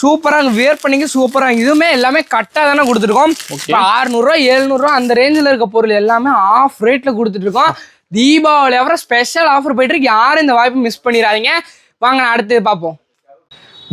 சூப்பரா வேர் பண்ணிக்க சூப்பரா. இதுவுமே எல்லாமே கட்டா தானே கொடுத்துருக்கோம். 600 ரூபா 700 ரூபா அந்த ரேஞ்சில் இருக்க பொருள் எல்லாமே ஆஃப் ரேட்ல கொடுத்துட்டு இருக்கோம். தீபாவளி ஆஃபர் ஸ்பெஷல் ஆஃபர் போயிட்டு இருக்கு. யாரும் இந்த வாய்ப்பு மிஸ் பண்ணிடாதீங்க. வாங்க அடுத்து பார்ப்போம்.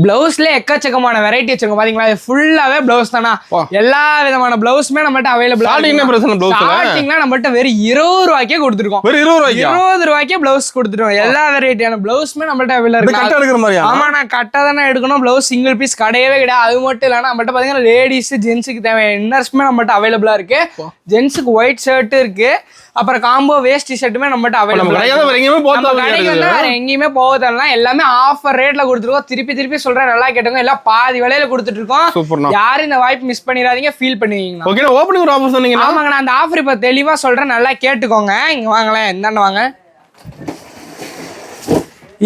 பிளவுஸ்ல எக்கச்சக்கமான வெரைட்டி வச்சிருக்கோம். பாத்தீங்களா, ஃபுல்லாவே பிளவுஸ் தானா. எல்லா விதமான பிளவுஸ்மே நம்மள்ட்ட அவைலபிள். ஸ்டார்டிங்ல நம்மள்ட்ட வெறும் 20 ரூபாய்க்கே கொடுத்துருக்கோம். 20 ரூபாய்க்கே பிளவுஸ் கொடுத்துருவோம். எல்லா வெரைட்டியான பிளவுஸ்மே நம்மள்ட்ட அவைலபிள் இருக்கு. ஆமா, நான் கட்டா தானே எடுக்கணும். பிளவுஸ் சிங்கிள் பீஸ் கிடையவே கிடையாது. அது மட்டும் இல்ல, நம்மள்ட்ட பாத்தீங்கன்னா லேடிஸ் ஜென்ஸுக்கு தேவையான இன்னர்ஸ்மே நம்மள்ட்ட அவைலபிளா இருக்கு. ஜென்ஸுக்கு ஒயிட் ஷர்ட் இருக்கு. அப்புறம் காம்போ வேஸ்ட் ஷர்ட்டுமே நம்மள்ட்ட அவைலபிள். எங்கேயுமே போவதெல்லாம் எல்லாமே ஆஃபர் ரேட்ல கொடுத்துருக்கோம். திருப்பி சொல்றேன், நல்லா கேட்டுங்க. எல்லாம் பாதி விலையில கொடுத்துட்டு இருக்கோம். யாரும் இந்த வாய்ப்பு மிஸ் பண்ணிடாதீங்க. ஃபீல் பண்ணுவீங்க. ஆமாங்க, நான் அந்த ஆஃபர் இப்ப தெளிவா சொல்றேன், நல்லா கேட்டுக்கோங்க. இங்க வாங்களேன், இந்தாண்ட வாங்க.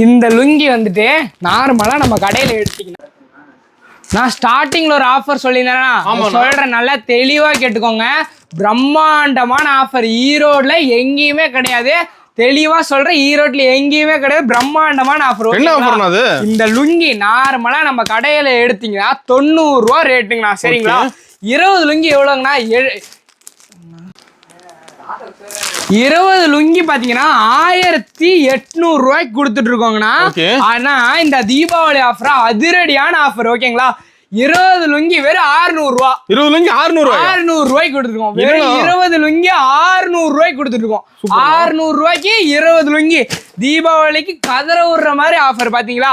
இந்த லுங்கி வந்துட்டு நார்மலா நம்ம கடையில எடுத்தீங்கன்னா, நான் ஸ்டார்டிங்ல ஒரு ஆஃபர் சொல்லியிருந்தேன்னா சொல்றேன், நல்லா தெளிவா கேட்டுக்கோங்க. பிரம்மாண்டமான ஆஃபர். ஈரோட்ல எங்கேயுமே கிடையாது. தெளிவா சொல்றேன், ஈரோட்ல எங்கேயுமே கிடையாது. பிரம்மாண்டமான ஆஃபர். இந்த லுங்கி நார்மலா நம்ம கடையில எடுத்தீங்கன்னா 90 ரூபா ரேட்டுங்கண்ணா. சரிங்களா, 20 லுங்கி எவ்வளவுங்கண்ணா? 20 லுங்கி பாத்தீங்கன்னா 1800 ரூபாய்க்கு கொடுத்துட்டு இருக்கோங்கண்ணா. ஆனா இந்த தீபாவளி ஆஃபர் அதிரடியான ஆஃபர். ஓகேங்களா, 20 லுங்கி வெறும் 600 ரூபா. 20 லுங்கி 600 ரூபாய்க்கு கொடுத்துருக்கோம். வெறும் 20 லுங்கி 600 ரூபாய்க்கு கொடுத்துருக்கோம். 600 ரூபாய்க்கு 20 லுங்கி. தீபாவளிக்கு கதற விடுற மாதிரி ஆஃபர். பாத்தீங்களா,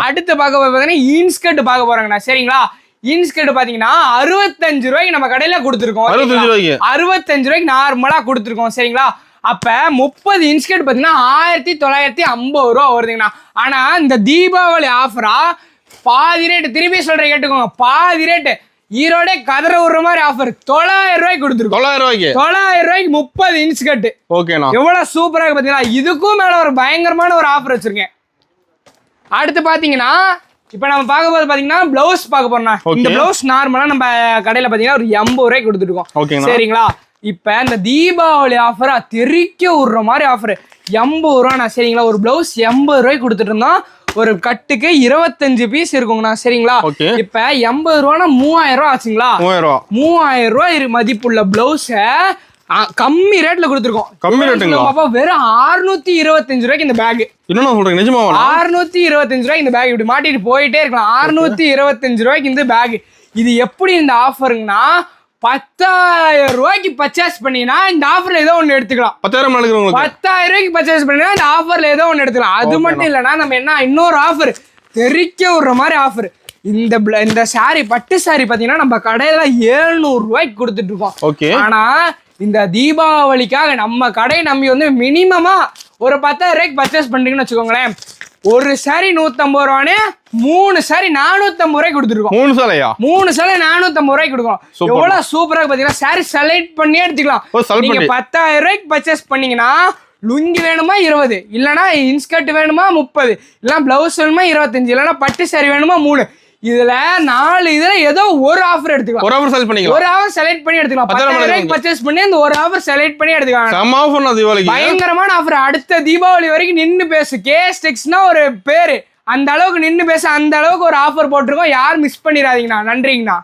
அடுத்து பார்க்க பாத்தீங்கன்னா இன்ஸ்கர்ட் பார்க்க போறாங்கண்ணா. சரிங்களா, இன்ஸ்கர்ட் பாத்தீங்கன்னா 65 ரூபாய்க்கு நம்ம கடையில கொடுத்துருக்கோம். 65 ரூபாய்க்கு நார்மலா கொடுத்துருக்கோம். சரிங்களா, அப்ப 30 இன்ஸ்கர்ட் பாத்தீங்கன்னா 1950 ரூபா வருதுங்கண்ணா. ஆனா இந்த தீபாவளி ஆஃபரா பாதி ரேட்டு. திருப்பி சொல்றேன், கேட்டுக்கோங்க. பாதி ரேட்டு. ஈரோடே கதற விடுற மாதிரி ஆஃபர். 900 ரூபாய்க்கு கொடுத்துருக்கோம். 900 ரூபாய்க்கு 30 இன்ஸ்கர்ட். எவ்வளவு சூப்பரா இருக்கு பாத்தீங்களா. இதுக்கும் மேல ஒரு பயங்கரமான ஒரு ஆஃபர் வச்சிருக்கேன். அடுத்து பாத்தீங்கன்னா, இப்ப நம்ம பார்க்க போது பாத்தீங்கன்னா பிளவுஸ் பார்க்க போறோம்னா, இந்த பிளவுஸ் நார்மலா நம்ம கடையில பாத்தீங்கன்னா ஒரு 80 ரூபாய்க்கு கொடுத்துருக்கோம். சரிங்களா, இப்ப இந்த தீபாவளி ஆஃபரா தெறிக்க விடுற மாதிரி ஆஃபர் 80 ரூபாண்ணா. சரிங்களா, ஒரு பிளவுஸ் 80 ரூபாய்க்கு கொடுத்துட்டு இருந்தோம். ஒரு கட்டுக்கு 25 பீஸ் இருக்குங்கண்ணா. சரிங்களா, இப்ப 80 ரூபானா 3000 ரூபா ஆச்சுங்களா. 3000 ரூபாய் மதிப்புள்ள பிளவுஸ கம்மி ரேட்ல கொடுத்துருக்கோம். கம்மி ரேட்டுங்களா பாப்பா? வெறும் 625 ரூபாய்க்கு இந்த பேக். என்ன சொல்றீங்க, நிஜமாவா? 625 ரூபாய்க்கு இந்த பேக். இப்படி மாட்டிட்டு போயிட்டே இருக்கலாம். 625 ரூபாய்க்கு இந்த பேக். இது எப்படி இந்த ஆஃபருங்கன்னா, 10,000 ரூபாய்க்கு பர்ச்சேஸ் பண்ணீங்கன்னா இந்த ஆஃபர்ல ஏதோ ஒண்ணு எடுத்துக்கலாம். 10,000 ரூபாய்க்கு பர்ச்சேஸ் பண்ணீங்கன்னா இந்த ஆஃபர்ல ஏதோ ஒண்ணு எடுத்துக்கலாம். அது மட்டும் இல்லைன்னா நம்ம என்ன இன்னொரு ஆஃபர் தெறிக்க விடுற மாதிரி ஆஃபர். இந்த சாரி, பட்டு சாரி பாத்தீங்கன்னா நம்ம கடையில 700 ரூபாய்க்கு கொடுத்துட்டு இருக்கோம். ஆனா இந்த தீபாவளிக்காக நம்ம கடை நம்பி வந்து மினிமமா ஒரு 10,000 ரூபாய்க்கு பர்ச்சேஸ் பண்றீங்கன்னு வச்சுக்கோங்களேன், ஒரு சாரி 150 ரூபானே 3 சாரி 450 ரூபாய்க்கு கொடுத்துருக்கோம். 3 சாலையா? 3 சாரி 450 ரூபாய்க்கு கொடுக்கும். எவ்வளவு சூப்பரா பாத்தீங்கன்னா சாரி செலக்ட் பண்ணி எடுத்துக்கலாம். நீங்க 10,000 ரூபாய்க்கு பர்ச்சேஸ் பண்ணீங்கன்னா லுங்கி வேணுமா 20, இல்லனா இன்ஸ்கர்ட் வேணுமா 30, இல்லனா பிளவுஸ் வேணுமா 25, இல்லனா பட்டு சாரி வேணுமா 3. இதுல 4 இதுல ஏதோ ஒரு ஆஃபர் எடுத்துக்கலாம். ஒரு ஆஃபர் செலக்ட் பண்ணிக்கலாம். ஒரு ஆஃபர் செலக்ட் பண்ணி எடுத்துக்கலாம். 10,000 ரூபாய்க்கு பர்ச்சேஸ் பண்ணி அந்த ஒரு ஆஃபர் செலக்ட் பண்ணி எடுத்துக்கலாம். செம ஆஃபர்னா தீபாவளிக்கு. பயங்கரமான ஆஃபர். அடுத்த தீபாவளி வரைக்கும் நின்னு பேசு. கேஎஸ் டெக்ஸ்னா ஒரு பேரு, அந்த அளவுக்கு நின்னு பேச, அந்த அளவுக்கு ஒரு ஆஃபர் போட்டிருக்கோம். யாரும் மிஸ் பண்ணிடாதீங்கண்ணா. நன்றிங்கண்ணா.